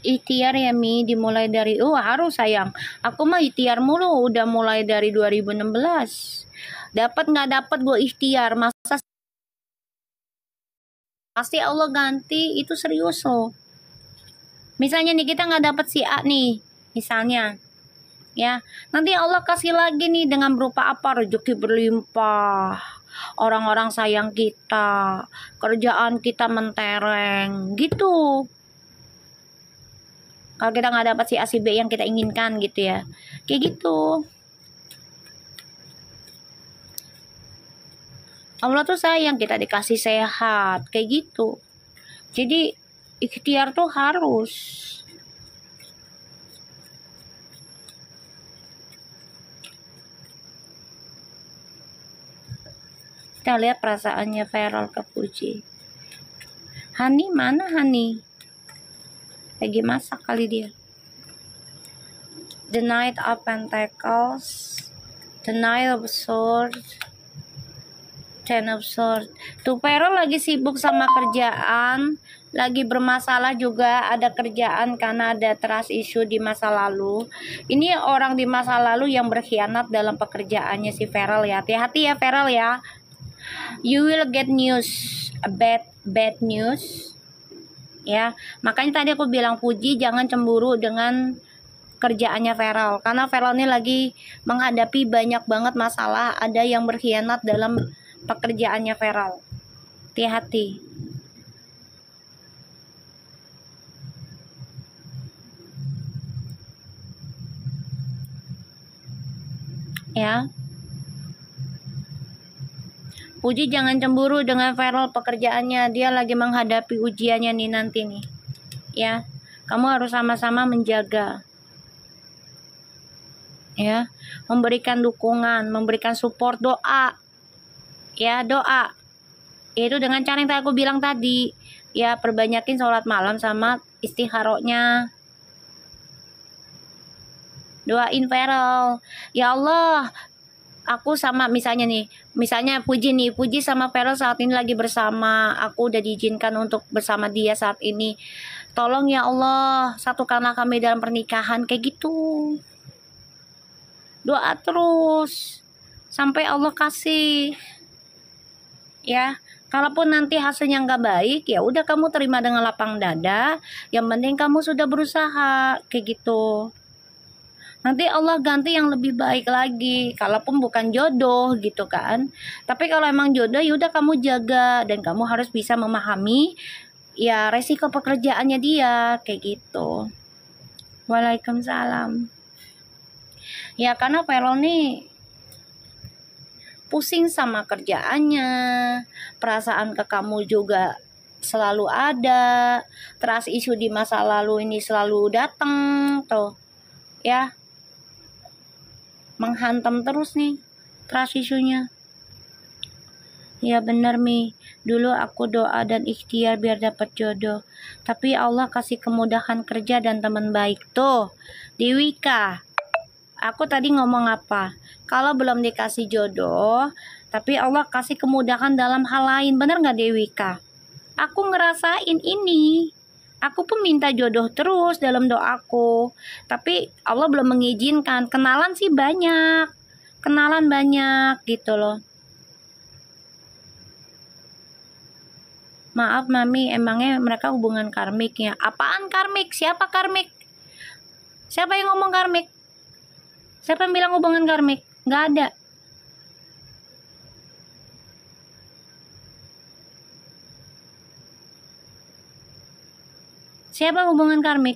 Ikhtiar ya Mi, dimulai dari harus sayang. Aku mah ikhtiar mulu, udah mulai dari 2016. Dapat nggak dapat gue ikhtiar, masa pasti Allah ganti, itu serius loh. Misalnya nih kita nggak dapat si A nih, misalnya, ya nanti Allah kasih lagi nih dengan berupa apa, rezeki berlimpah, orang-orang sayang kita, kerjaan kita mentereng, gitu. Kalau kita nggak dapat si A si B yang kita inginkan gitu ya, kayak gitu. Allah tuh sayang kita dikasih sehat, kayak gitu. Jadi ikhtiar tuh harus. Kita lihat perasaannya Feral ke Puji. Hani mana Hani? Lagi masak kali dia. The Knight of Pentacles, The Knight of Swords, Ten of Swords. Tuh Feral lagi sibuk sama kerjaan, lagi bermasalah juga, ada kerjaan karena ada trust issue di masa lalu. Ini orang di masa lalu yang berkhianat dalam pekerjaannya si Feral ya. Hati-hati ya Feral ya. You will get news, a bad news. Ya, makanya tadi aku bilang Puji jangan cemburu dengan kerjaannya Feral, karena Feral ini lagi menghadapi banyak banget masalah, ada yang berkhianat dalam pekerjaannya Feral. Hati-hati. Ya. Puji jangan cemburu dengan Feral pekerjaannya, dia lagi menghadapi ujiannya nih nanti nih. Ya, kamu harus sama-sama menjaga. Ya, memberikan dukungan, memberikan support, doa. Ya, doa. Itu dengan cara yang aku bilang tadi. Ya, perbanyakin sholat malam sama istikharahnya. Doain Feral. Ya Allah, aku sama misalnya Puji sama Feral saat ini lagi bersama. Aku udah diizinkan untuk bersama dia saat ini. Tolong ya Allah, satukanlah kami dalam pernikahan, kayak gitu. Doa terus sampai Allah kasih. Ya, kalaupun nanti hasilnya nggak baik, ya udah kamu terima dengan lapang dada. Yang penting kamu sudah berusaha, kayak gitu. Nanti Allah ganti yang lebih baik lagi, kalaupun bukan jodoh gitu kan. Tapi kalau emang jodoh, yaudah kamu jaga, dan kamu harus bisa memahami ya resiko pekerjaannya dia, kayak gitu. Waalaikumsalam. Ya karena Feral nih pusing sama kerjaannya, perasaan ke kamu juga selalu ada, trust issue di masa lalu ini selalu datang tuh, ya. Menghantam terus nih trust issue-nya. Ya bener Mi, dulu aku doa dan ikhtiar biar dapat jodoh, tapi Allah kasih kemudahan kerja dan teman baik. Tuh Dewika, aku tadi ngomong apa? Kalau belum dikasih jodoh, tapi Allah kasih kemudahan dalam hal lain, bener gak Dewika? Aku ngerasain ini. Aku pun minta jodoh terus dalam doaku, tapi Allah belum mengizinkan. Kenalan sih banyak, kenalan banyak gitu loh. Maaf Mami, emangnya mereka hubungan karmik ya? Apaan karmik? Siapa karmik? Siapa yang ngomong karmik? Siapa yang bilang hubungan karmik? Nggak ada. Siapa hubungan karmik?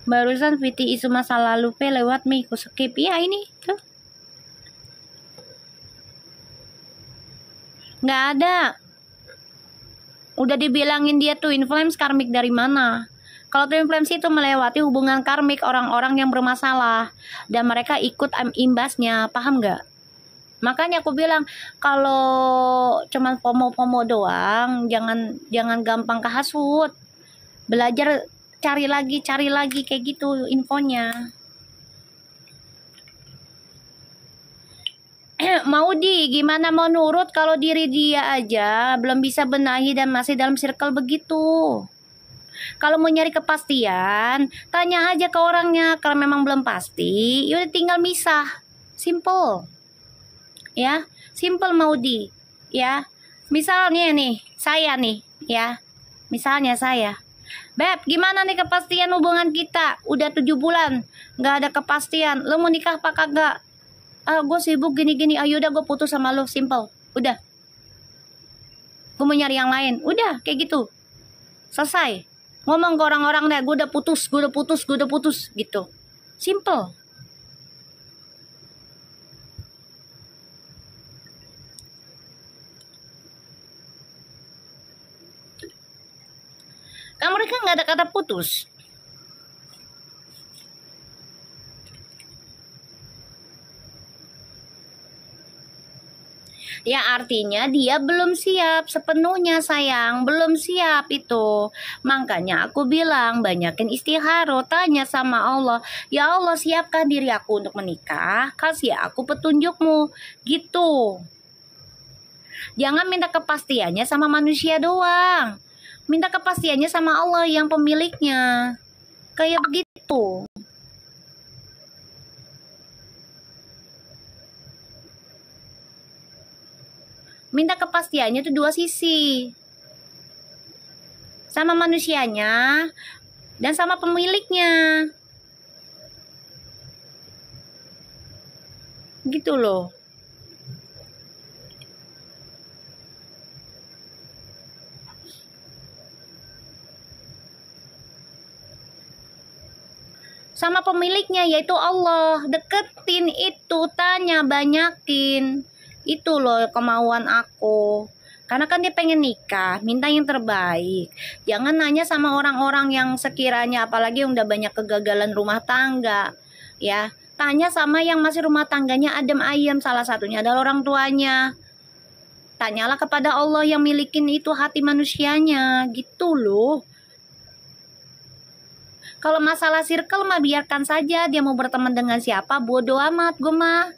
Barusan Viti isu masa lalu lewat Mi, ku skip ya ini tuh. Nggak ada. Udah dibilangin dia tuh influence karmik dari mana? Kalau twin flames itu melewati hubungan karmik orang-orang yang bermasalah dan mereka ikut imbasnya, paham nggak? Makanya aku bilang kalau cuman pomo-pomo doang, jangan gampang kehasut. Belajar cari lagi kayak gitu infonya. Maudi, gimana mau nurut kalau diri dia aja belum bisa benahi dan masih dalam circle begitu? Kalau mau nyari kepastian, tanya aja ke orangnya. Kalau memang belum pasti, yaudah tinggal misah. Simple. Ya, simple Maudi. Ya, misalnya nih, saya nih, ya. Misalnya saya. Beb, gimana nih kepastian hubungan kita? Udah 7 bulan, nggak ada kepastian. Lo mau nikah apa kagak? Ah, gue sibuk gini-gini. Ayo udah gue putus sama lo, simple. Udah. Gue mau nyari yang lain. Udah, kayak gitu. Selesai. Ngomong ke orang-orang deh, gue udah putus gitu. Simple. Kan mereka nggak ada kata putus. Ya artinya dia belum siap sepenuhnya sayang, belum siap itu. Makanya aku bilang banyakin istikharah, tanya sama Allah. Ya Allah, siapkah diri aku untuk menikah? Kasih aku petunjukmu. Gitu. Jangan minta kepastiannya sama manusia doang. Minta kepastiannya sama Allah yang pemiliknya. Kayak begitu. Minta kepastiannya itu dua sisi. Sama manusianya dan sama pemiliknya. Gitu loh. Sama pemiliknya yaitu Allah. Deketin itu, tanya, banyakin. Itu loh kemauan aku. Karena kan dia pengen nikah, minta yang terbaik. Jangan nanya sama orang-orang yang sekiranya, apalagi yang udah banyak kegagalan rumah tangga. Ya, tanya sama yang masih rumah tangganya adem ayem, salah satunya adalah orang tuanya. Tanyalah kepada Allah yang milikin itu hati manusianya, gitu loh. Kalau masalah circle mah biarkan saja, dia mau berteman dengan siapa, bodo amat gue mah.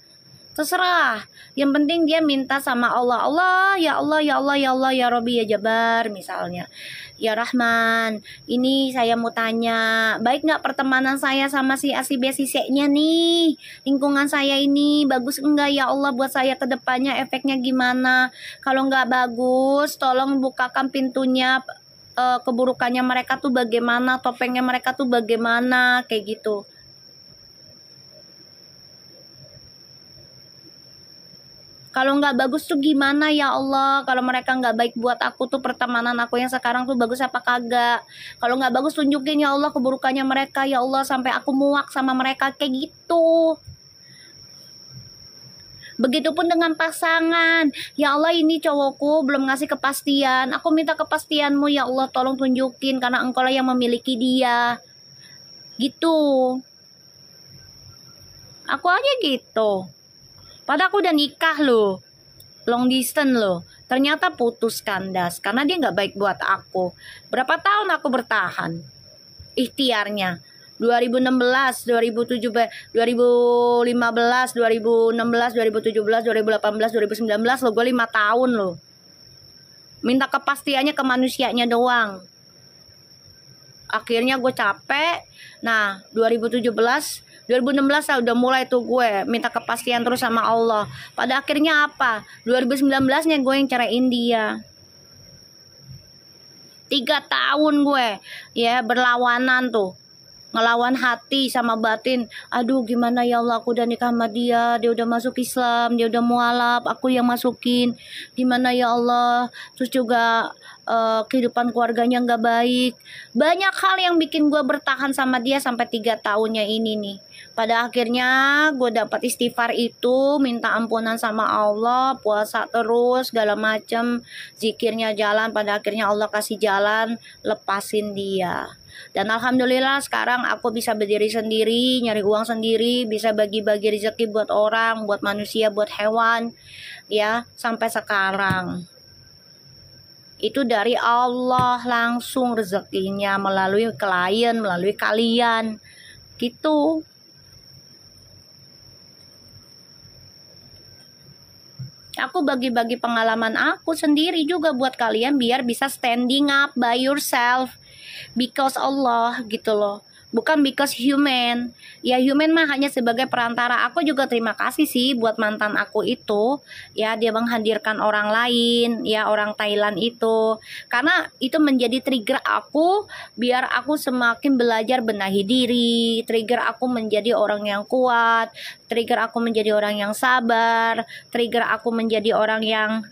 Terserah. Yang penting dia minta sama Allah. Allah, ya Allah, ya Allah, ya Allah, ya Robbi, ya Jabar misalnya. Ya Rahman, ini saya mau tanya, baik nggak pertemanan saya sama si A, si B, si C-nya nih? Lingkungan saya ini bagus enggak ya Allah buat saya ke depannya, efeknya gimana? Kalau nggak bagus, tolong bukakan pintunya. Keburukannya mereka tuh bagaimana, topengnya mereka tuh bagaimana, kayak gitu. Kalau nggak bagus tuh gimana ya Allah? Kalau mereka nggak baik buat aku tuh, pertemanan aku yang sekarang tuh bagus apa kagak? Kalau nggak bagus tunjukin ya Allah keburukannya mereka ya Allah, sampai aku muak sama mereka, kayak gitu. Begitupun dengan pasangan. Ya Allah, ini cowokku belum ngasih kepastian. Aku minta kepastianmu ya Allah, tolong tunjukin karena engkau lah yang memiliki dia. Gitu. Aku aja gitu. Padahal aku udah nikah loh. Long distance loh. Ternyata putus kandas karena dia nggak baik buat aku. Berapa tahun aku bertahan? Ikhtiarnya. 2016, 2017, 2015, 2016, 2017, 2018, 2019 loh, gue 5 tahun loh. Minta kepastiannya ke manusianya doang. Akhirnya gue capek. Nah, 2016 lah udah mulai tuh gue minta kepastian terus sama Allah. Pada akhirnya apa? 2019-nya gue yang ceraiin dia. 3 tahun gue ya berlawanan tuh. Ngelawan hati sama batin. Aduh gimana ya Allah, aku udah nikah sama dia udah masuk Islam, dia udah mualaf, aku yang masukin. Gimana ya Allah. Terus juga kehidupan keluarganya gak baik. Banyak hal yang bikin gue bertahan sama dia sampai 3 tahunnya ini nih. Pada akhirnya gue dapat istighfar itu, minta ampunan sama Allah, puasa terus segala macem, zikirnya jalan. Pada akhirnya Allah kasih jalan, lepasin dia. Dan alhamdulillah sekarang aku bisa berdiri sendiri, nyari uang sendiri, bisa bagi-bagi rezeki buat orang, buat manusia, buat hewan, ya, sampai sekarang. Itu dari Allah langsung rezekinya melalui klien, melalui kalian. Gitu. Aku bagi-bagi pengalaman aku sendiri juga buat kalian biar bisa standing up by yourself because Allah gitu loh. Bukan because human. Ya human mah hanya sebagai perantara. Aku juga terima kasih sih buat mantan aku itu. Ya dia menghadirkan orang lain. Ya orang Thailand itu. Karena itu menjadi trigger aku. Biar aku semakin belajar benahi diri. Trigger aku menjadi orang yang kuat. Trigger aku menjadi orang yang sabar. Trigger aku menjadi orang yang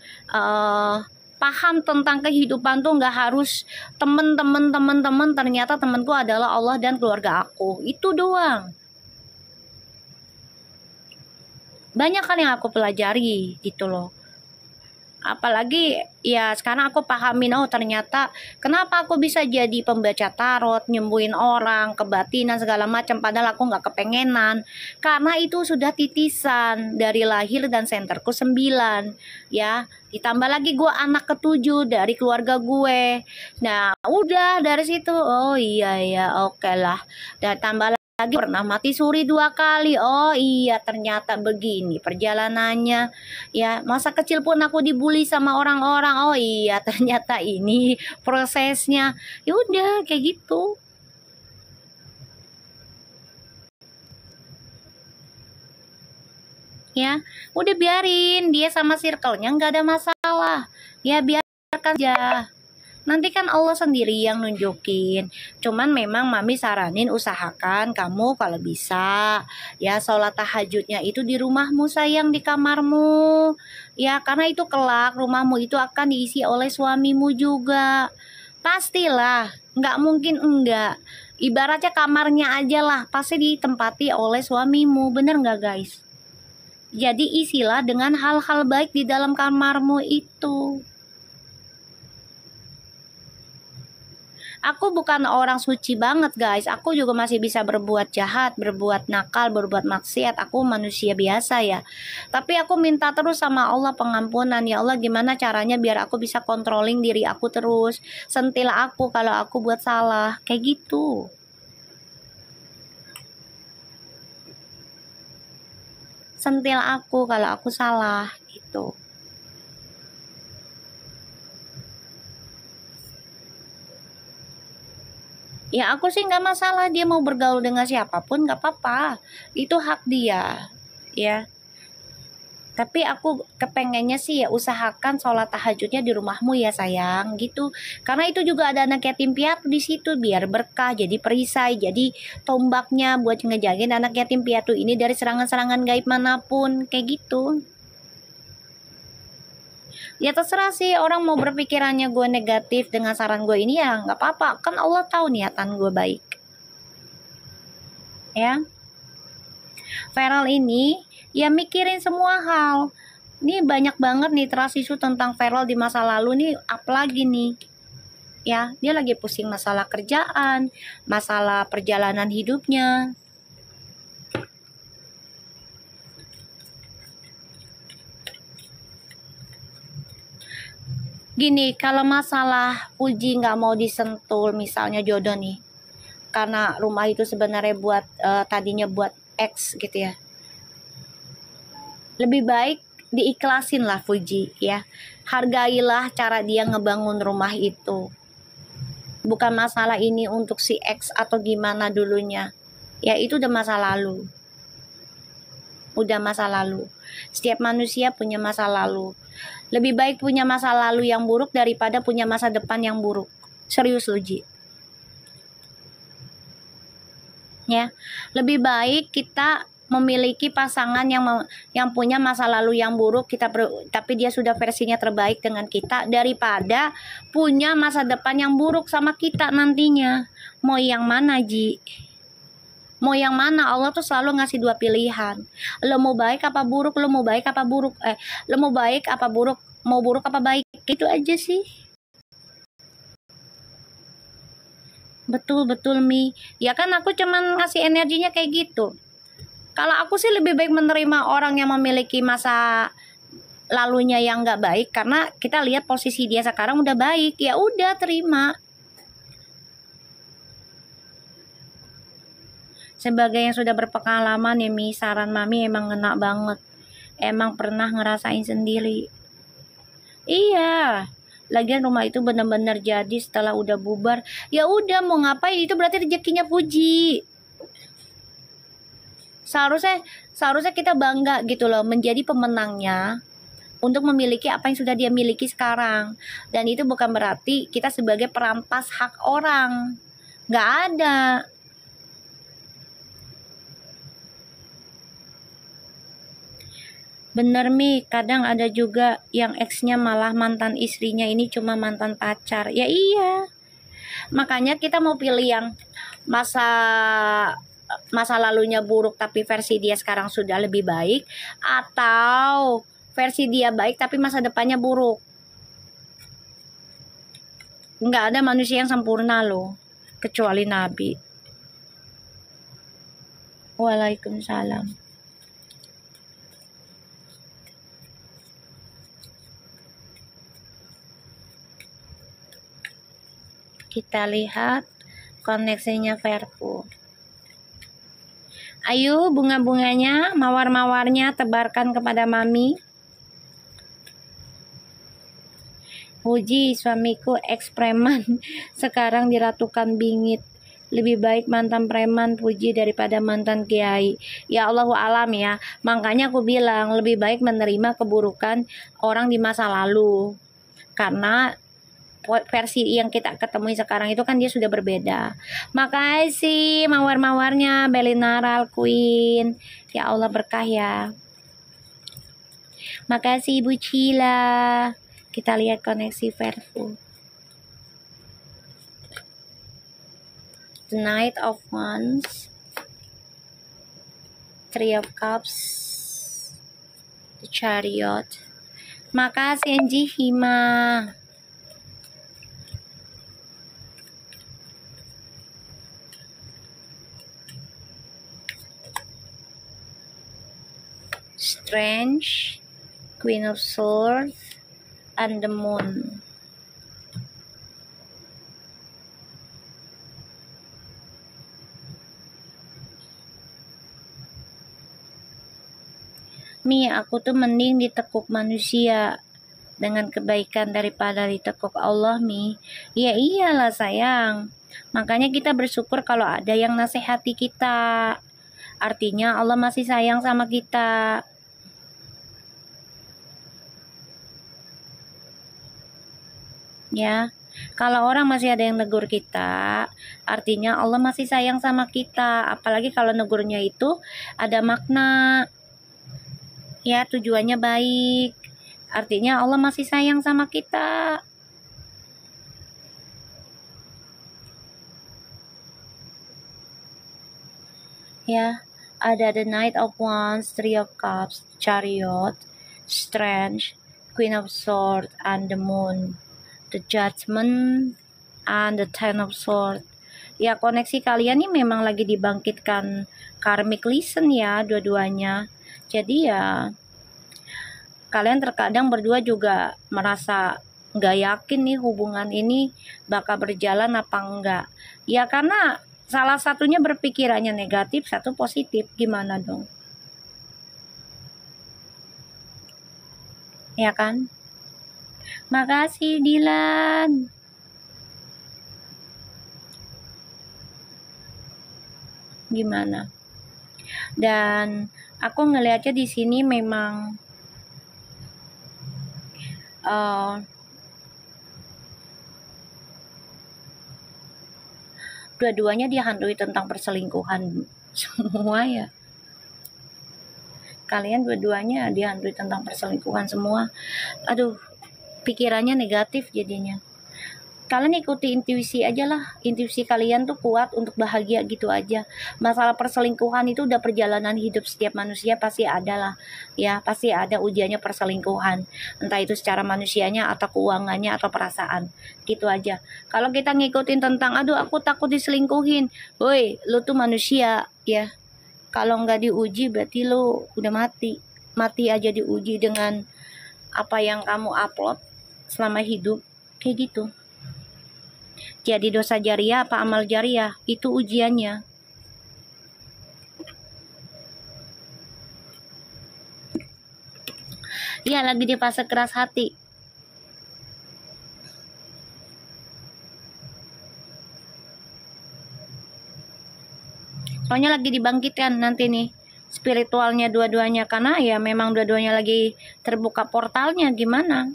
paham tentang kehidupan tuh nggak harus temen-temen, ternyata temenku adalah Allah dan keluarga aku. Itu doang. Banyak kan yang aku pelajari gitu loh. Apalagi ya sekarang aku pahamin, oh ternyata kenapa aku bisa jadi pembaca tarot, nyembuhin orang, kebatinan segala macam, padahal aku nggak kepengenan. Karena itu sudah titisan dari lahir dan senterku 9 ya. Ditambah lagi gue anak ketujuh dari keluarga gue. Nah udah dari situ, oh iya ya oke lah. Dan tambah lagi pernah mati suri 2 kali. Oh iya ternyata begini perjalanannya. Ya masa kecil pun aku dibully sama orang-orang. Oh iya ternyata ini prosesnya. Ya udah kayak gitu. Ya udah biarin dia sama circle-nya nggak ada masalah. Ya biarkan aja. Nanti kan Allah sendiri yang nunjukin. Cuman memang mami saranin usahakan kamu kalau bisa ya sholat tahajudnya itu di rumahmu sayang, di kamarmu. Ya karena itu kelak rumahmu itu akan diisi oleh suamimu juga. Pastilah, nggak mungkin enggak. Ibaratnya kamarnya aja lah pasti ditempati oleh suamimu, bener nggak guys? Jadi isilah dengan hal-hal baik di dalam kamarmu itu. Aku bukan orang suci banget guys. Aku juga masih bisa berbuat jahat, berbuat nakal, berbuat maksiat. Aku manusia biasa ya. Tapi aku minta terus sama Allah pengampunan. Ya Allah gimana caranya biar aku bisa controlling diri aku terus. Sentil aku kalau aku buat salah. Kayak gitu. Sentil aku kalau aku salah gitu. Ya aku sih nggak masalah dia mau bergaul dengan siapapun nggak apa-apa. Itu hak dia. Ya. Tapi aku kepengennya sih ya usahakan sholat tahajudnya di rumahmu ya sayang gitu. Karena itu juga ada anak yatim piatu di situ biar berkah jadi perisai jadi tombaknya buat ngejagain anak yatim piatu ini dari serangan-serangan gaib manapun kayak gitu. Ya terserah sih orang mau berpikirannya gue negatif dengan saran gue ini ya nggak apa-apa kan Allah tahu niatan gue baik ya. Feral ini ya mikirin semua hal. Ini banyak banget nih trust isu tentang Feral di masa lalu nih, apalagi nih. Ya, dia lagi pusing masalah kerjaan, masalah perjalanan hidupnya. Gini, kalau masalah Puji nggak mau disentul, misalnya jodoh nih, karena rumah itu sebenarnya buat tadinya buat X gitu ya. Lebih baik diikhlasin lah Fuji ya. Hargailah cara dia ngebangun rumah itu. Bukan masalah ini untuk si X atau gimana dulunya. Ya itu udah masa lalu. Udah masa lalu. Setiap manusia punya masa lalu. Lebih baik punya masa lalu yang buruk daripada punya masa depan yang buruk. Serius Luji. Ya, lebih baik kita memiliki pasangan yang punya masa lalu yang buruk tapi dia sudah versinya terbaik dengan kita daripada punya masa depan yang buruk sama kita nantinya. Mau yang mana Ji? Mau yang mana? Allah tuh selalu ngasih 2 pilihan. Lo mau baik apa buruk? Lo mau baik apa buruk? Lo mau baik apa buruk? Mau buruk apa baik? Itu aja sih. Betul Mi. Ya kan aku cuman ngasih energinya kayak gitu. Kalau aku sih lebih baik menerima orang yang memiliki masa lalunya yang nggak baik, karena kita lihat posisi dia sekarang udah baik, ya udah terima. Sebagai yang sudah berpengalaman ya Mi, saran Mami emang ngena banget. Emang pernah ngerasain sendiri. Iya. Lagian rumah itu benar-benar jadi setelah udah bubar. Ya udah mau ngapain, itu berarti rezekinya Puji. Seharusnya kita bangga gitu loh menjadi pemenangnya untuk memiliki apa yang sudah dia miliki sekarang. Dan itu bukan berarti kita sebagai perampas hak orang. Nggak ada. Bener Mi, kadang ada juga yang eksnya malah mantan istrinya ini cuma mantan pacar. Ya iya. Makanya kita mau pilih yang masa lalunya buruk tapi versi dia sekarang sudah lebih baik, atau versi dia baik tapi masa depannya buruk. Nggak ada manusia yang sempurna loh, kecuali Nabi. Waalaikumsalam. Kita lihat koneksinya Verpu. Ayo bunga-bunganya, mawar-mawarnya tebarkan kepada Mami. Puji, suamiku ex preman, sekarang diratukan bingit. Lebih baik mantan preman Puji daripada mantan kiai. Ya Allahu alam ya. Makanya aku bilang lebih baik menerima keburukan orang di masa lalu. Karena versi yang kita ketemui sekarang itu kan dia sudah berbeda. Makasih mawar-mawarnya Belinaral Queen. Ya Allah berkah ya. Makasih Ibu Cila. Kita lihat koneksi Verfu. The Knight of Wands, Three of Cups, The Chariot. Makasih Angie Hima. Strange, Queen of Swords, and the Moon. Mi, aku tuh mending ditekuk manusia dengan kebaikan daripada ditekuk Allah, Mi. Ya iyalah sayang. Makanya kita bersyukur kalau ada yang nasihati kita. Artinya Allah masih sayang sama kita. Ya, kalau orang masih ada yang negur kita, artinya Allah masih sayang sama kita. Apalagi kalau negurnya itu ada makna, ya tujuannya baik, artinya Allah masih sayang sama kita. Ya, ada the Knight of Wands, Three of Cups, Chariot, Strength, Queen of Swords, and the Moon, the Judgment, and the Ten of Swords. Ya, koneksi kalian nih memang lagi dibangkitkan karmic lesson ya, dua-duanya. Jadi ya, kalian terkadang berdua juga merasa nggak yakin nih hubungan ini bakal berjalan apa enggak. Ya karena salah satunya berpikirannya negatif, satu positif, gimana dong? Ya kan? Makasih Dilan. Gimana? Dan aku ngelihatnya di sini memang dua-duanya dihantui tentang perselingkuhan semua ya. Kalian dua-duanya dihantui tentang perselingkuhan semua. Aduh, pikirannya negatif jadinya. Kalian ikuti intuisi aja lah. Intuisi kalian tuh kuat untuk bahagia gitu aja. Masalah perselingkuhan itu udah perjalanan hidup setiap manusia, pasti ada lah. Ya, pasti ada ujiannya perselingkuhan. Entah itu secara manusianya atau keuangannya atau perasaan. Gitu aja. Kalau kita ngikutin tentang, aduh aku takut diselingkuhin. Woi, lu tuh manusia ya. Kalau nggak diuji berarti lu udah mati. Mati aja diuji dengan apa yang kamu upload selama hidup, kayak gitu. Jadi dosa jariah apa amal jariah, itu ujiannya. Iya, lagi di fase keras hati. Soalnya lagi dibangkitkan nanti nih spiritualnya dua-duanya, karena ya memang dua-duanya lagi terbuka portalnya. Gimana?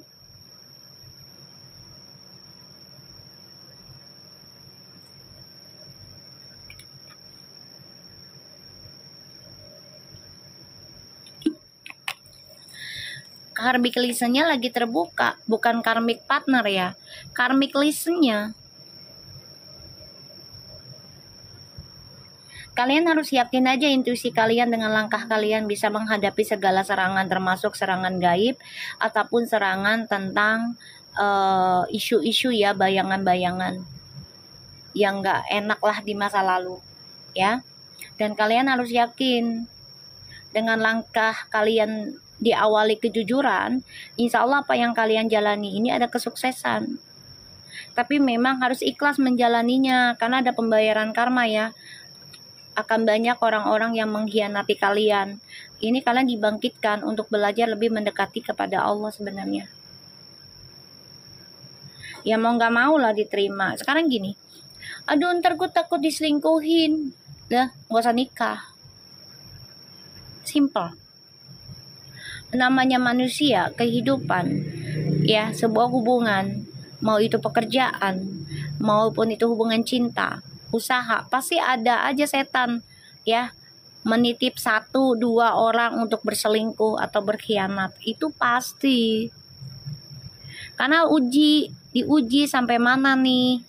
Karmic listennya lagi terbuka, bukan karmic partner ya, karmic listennya. Kalian harus yakin aja intuisi kalian dengan langkah kalian bisa menghadapi segala serangan, termasuk serangan gaib ataupun serangan tentang isu-isu ya, bayangan-bayangan yang gak enak lah di masa lalu ya. Dan kalian harus yakin dengan langkah kalian diawali kejujuran, insya Allah apa yang kalian jalani ini ada kesuksesan. Tapi memang harus ikhlas menjalaninya, karena ada pembayaran karma ya. Akan banyak orang-orang yang mengkhianati kalian. Ini kalian dibangkitkan untuk belajar lebih mendekati kepada Allah sebenarnya. Ya mau gak mau lah diterima. Sekarang gini, aduh ntar gue takut diselingkuhin. Dah, gak usah nikah. Simple. Namanya manusia, kehidupan, ya sebuah hubungan, mau itu pekerjaan, maupun itu hubungan cinta, usaha, pasti ada aja setan ya menitip 1-2 orang untuk berselingkuh atau berkhianat. Itu pasti. Karena diuji sampai mana nih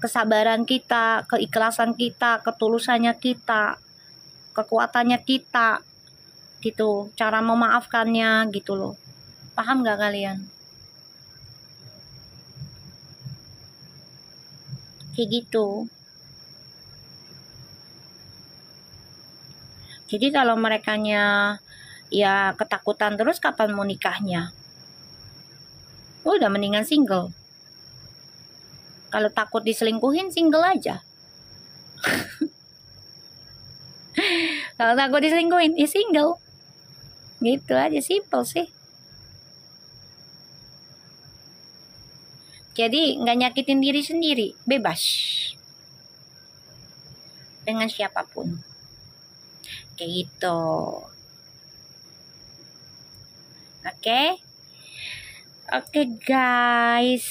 kesabaran kita, keikhlasan kita, ketulusannya kita, kekuatannya kita, gitu, cara memaafkannya gitu loh. Paham gak kalian? Kayak gitu. Jadi kalau merekanya ya ketakutan terus, kapan mau nikahnya? Udah mendingan single. Kalau takut diselingkuhin, single aja. Kalau takut diselingkuhin, ya single. Gitu aja, simple sih. Jadi nggak nyakitin diri sendiri, bebas. Dengan siapapun. Kayak gitu. Oke guys.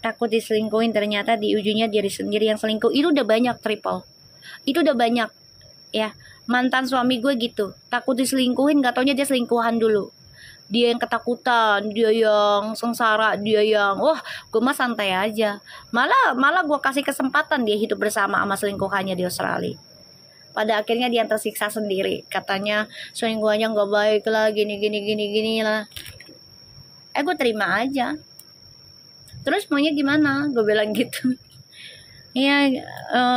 Takut diselingkuhin, ternyata di ujungnya diri sendiri yang selingkuh. Itu udah banyak, triple. Itu udah banyak. Ya, mantan suami gue gitu. Takut diselingkuhin, gak taunya dia selingkuhan dulu. Dia yang ketakutan, dia yang sengsara, dia yang wah, gue mah santai aja. Malah gue kasih kesempatan dia hidup bersama sama selingkuhannya di Australia. Pada akhirnya dia tersiksa sendiri. Katanya selingkuhannya gak baik lah, gini lah. Gue terima aja. Terus maunya gimana? Gue bilang gitu. Iya,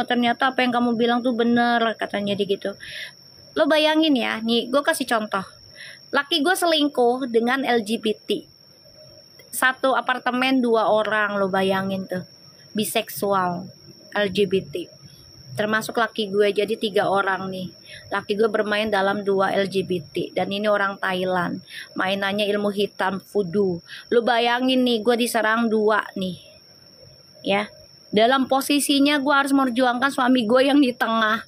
ternyata apa yang kamu bilang tuh bener, katanya dia gitu. Lo bayangin ya, nih gue kasih contoh. Laki gue selingkuh dengan LGBT. Satu apartemen 2 orang, lo bayangin tuh. Biseksual, LGBT. Termasuk laki gue, jadi 3 orang nih. Laki gue bermain dalam 2 LGBT. Dan ini orang Thailand. Mainannya ilmu hitam, voodoo. Lo bayangin nih, gue diserang 2 nih. Ya. Dalam posisinya gue harus memperjuangkan suami gue yang di tengah.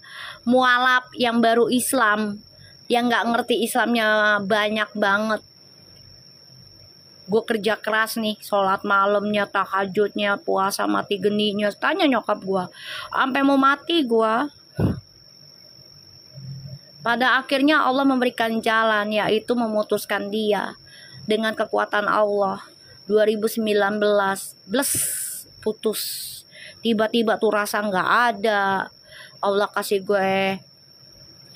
Mualaf, yang baru Islam. Yang gak ngerti Islamnya banyak banget. Gue kerja keras nih, sholat malamnya, tahajudnya, puasa mati geninya. Tanya nyokap gue, sampai mau mati gue. Pada akhirnya Allah memberikan jalan, yaitu memutuskan dia. Dengan kekuatan Allah, 2019 bless, putus. Tiba-tiba tuh rasa gak ada. Allah kasih gue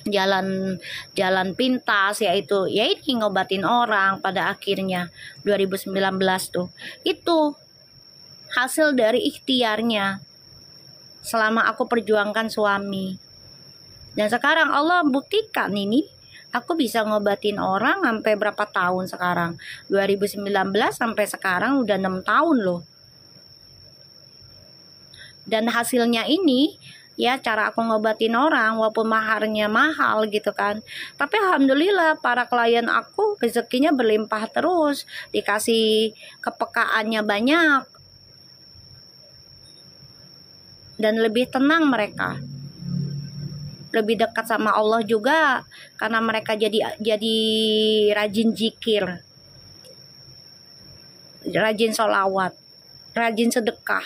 jalan pintas, yaitu ya ini ngobatin orang. Pada akhirnya 2019 tuh itu hasil dari ikhtiarnya selama aku perjuangkan suami. Dan sekarang Allah buktikan ini Aku bisa ngobatin orang sampai berapa tahun sekarang? 2019 sampai sekarang udah 6 tahun loh. Dan hasilnya ini, ya cara aku ngobatin orang walaupun maharnya mahal gitu kan. Tapi alhamdulillah para klien aku rezekinya berlimpah terus, dikasih kepekaannya banyak dan lebih tenang mereka. Lebih dekat sama Allah juga karena mereka jadi rajin zikir, rajin sholawat, rajin sedekah.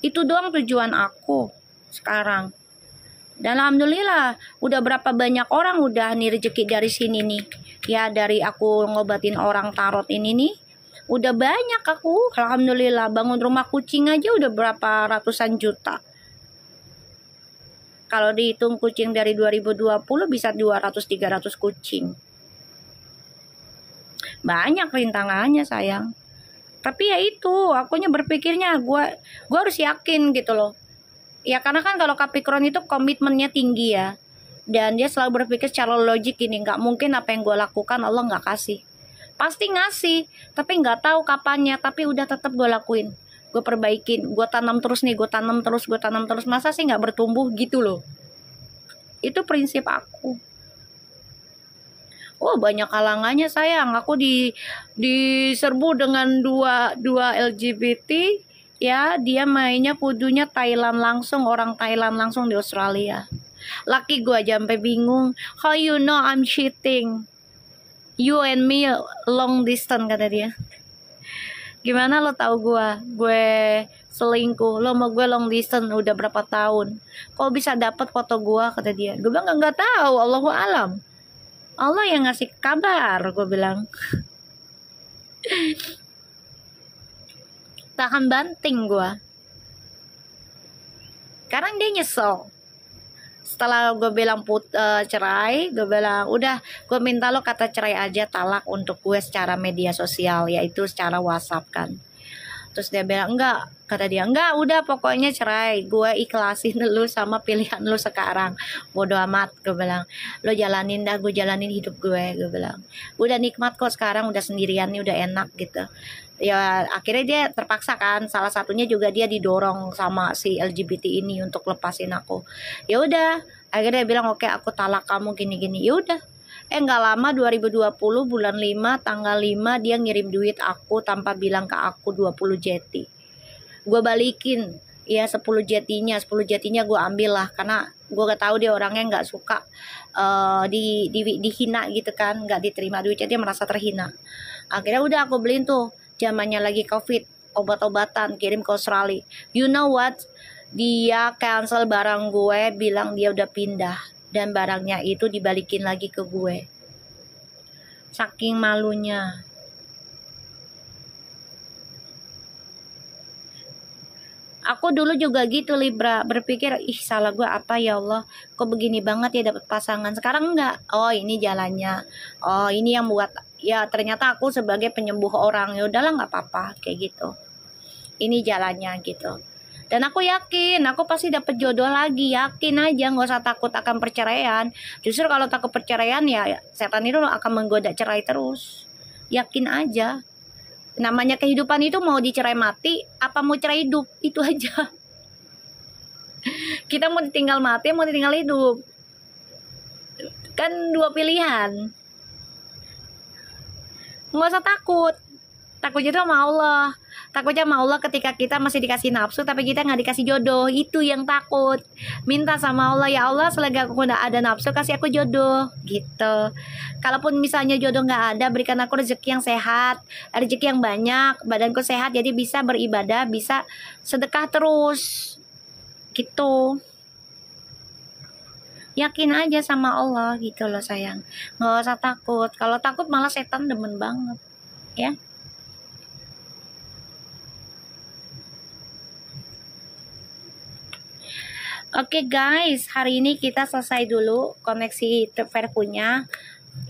Itu doang tujuan aku sekarang. Dan alhamdulillah udah berapa banyak orang udah nih rezeki dari sini nih. Ya dari aku ngobatin orang tarot ini nih. Udah banyak aku, alhamdulillah, bangun rumah kucing aja udah berapa ratusan juta. Kalau dihitung kucing dari 2020 bisa 200-300 kucing. Banyak rintangannya sayang. Tapi ya itu, akunya berpikirnya gue harus yakin gitu loh. Ya karena kan kalau Capricorn itu komitmennya tinggi ya. Dan dia selalu berpikir secara logik ini, nggak mungkin apa yang gue lakukan Allah nggak kasih. Pasti ngasih, tapi nggak tahu kapannya, tapi udah tetap gue lakuin. Gue perbaikin, gue tanam terus nih, gue tanam terus, masa sih nggak bertumbuh gitu loh. Itu prinsip aku. Oh banyak halangannya sayang, aku diserbu dengan dua LGBT ya, dia mainnya kudunya Thailand langsung, orang Thailand langsung di Australia. Laki gue aja sampai bingung, how you know I'm cheating, you and me long distance kata dia. Gimana lo tahu gue selingkuh, lo mau gue long distance udah berapa tahun, kok bisa dapat foto gue kata dia. Gue bilang nggak tahu, Allahu alam, Allah yang ngasih kabar, gue bilang. Tahan banting gue. Karena dia nyesel. Setelah gue bilang cerai, gue bilang udah, gue minta lo kata cerai aja, talak untuk gue secara media sosial, yaitu secara WhatsApp kan. Terus dia bilang enggak, kata dia enggak, udah pokoknya cerai, gue ikhlasin lu sama pilihan lu sekarang, bodo amat, gue bilang. Lo jalanin dah, gue jalanin hidup gue bilang. Udah nikmat kok sekarang, udah sendirian nih, udah enak gitu. Ya akhirnya dia terpaksa kan, salah satunya juga dia didorong sama si LGBT ini untuk lepasin aku. Ya udah, akhirnya dia bilang oke, aku talak kamu gini-gini. Ya udah. Nggak lama 2020 bulan 5 tanggal 5 dia ngirim duit aku tanpa bilang ke aku 20 jeti. Gue balikin ya 10 jetinya gue ambil lah, karena gue gak tahu dia orangnya nggak suka dihina gitu kan, nggak diterima duitnya, dia merasa terhina. Akhirnya udah aku beliin tuh, zamannya lagi COVID, obat-obatan, kirim ke Australia. You know what? Dia cancel barang gue, bilang dia udah pindah, dan barangnya itu dibalikin lagi ke gue. Saking malunya. Aku dulu juga gitu Libra, berpikir ih salah gue apa ya Allah, kok begini banget ya dapat pasangan. Sekarang enggak, oh ini jalannya, oh ini yang buat, ya ternyata aku sebagai penyembuh orang, ya udahlah nggak apa-apa kayak gitu, ini jalannya gitu. Dan aku yakin aku pasti dapet jodoh lagi, yakin aja, nggak usah takut akan perceraian. Justru kalau takut perceraian ya setan itu akan menggoda cerai terus. Yakin aja. Namanya kehidupan itu mau dicerai mati apa mau cerai hidup, itu aja. Kita mau ditinggal mati mau ditinggal hidup, kan dua pilihan. Nggak usah takut. Takutnya itu sama Allah. Takutnya sama Allah ketika kita masih dikasih nafsu tapi kita nggak dikasih jodoh, itu yang takut. Minta sama Allah, ya Allah selagi aku udah ada nafsu kasih aku jodoh gitu. Kalaupun misalnya jodoh nggak ada, berikan aku rezeki yang sehat, rezeki yang banyak, badanku sehat jadi bisa beribadah, bisa sedekah terus gitu. Yakin aja sama Allah gitu loh sayang, nggak usah takut. Kalau takut malah setan demen banget ya. Oke guys, hari ini kita selesai dulu koneksi Fair punya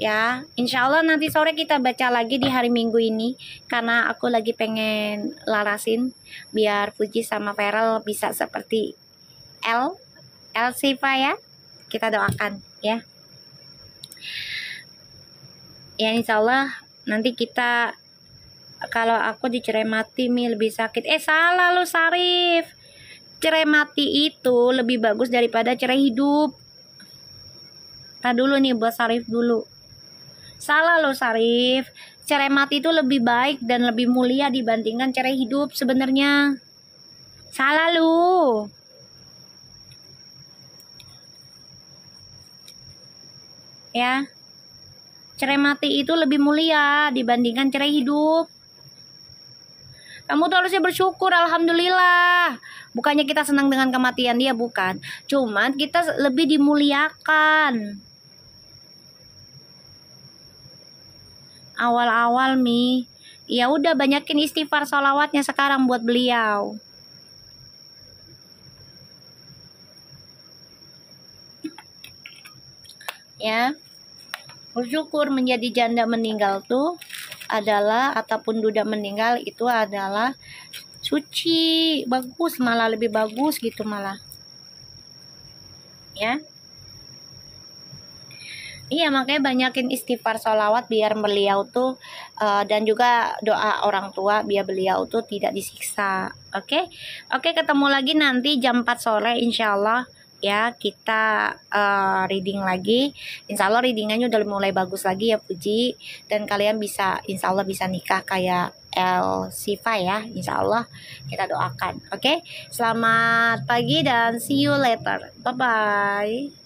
ya. Insya Allah nanti sore kita baca lagi di hari Minggu ini, karena aku lagi pengen larasin biar Fuji sama Feral bisa seperti El Siva ya. Kita doakan ya. Ya insya Allah nanti kita, kalau aku dicerai mati Mi lebih sakit. Salah lo Sarif. Cerai mati itu lebih bagus daripada cerai hidup. Nah dulu nih buat Sarif dulu. Salah lo Sarif. Cerai mati itu lebih baik dan lebih mulia dibandingkan cerai hidup sebenarnya. Salah lu. Ya. Cerai mati itu lebih mulia dibandingkan cerai hidup. Kamu tuh harusnya bersyukur, alhamdulillah. Bukannya kita senang dengan kematian dia, bukan. Cuman kita lebih dimuliakan. Awal-awal Mi, ya udah banyakin istighfar sholawatnya sekarang buat beliau. Ya. Bersyukur menjadi janda meninggal tuh adalah, ataupun duda meninggal itu adalah suci, bagus, malah lebih bagus gitu malah. Ya. Iya, makanya banyakin istighfar sholawat biar beliau tuh dan juga doa orang tua biar beliau tuh tidak disiksa. Oke, ketemu lagi nanti jam 4 sore insya Allah. Ya, kita reading lagi. Insya Allah readingannya udah mulai bagus lagi ya Puji. Dan kalian bisa, insya Allah bisa nikah kayak El Sifa ya. Insya Allah kita doakan. Oke, selamat pagi dan see you later. Bye-bye.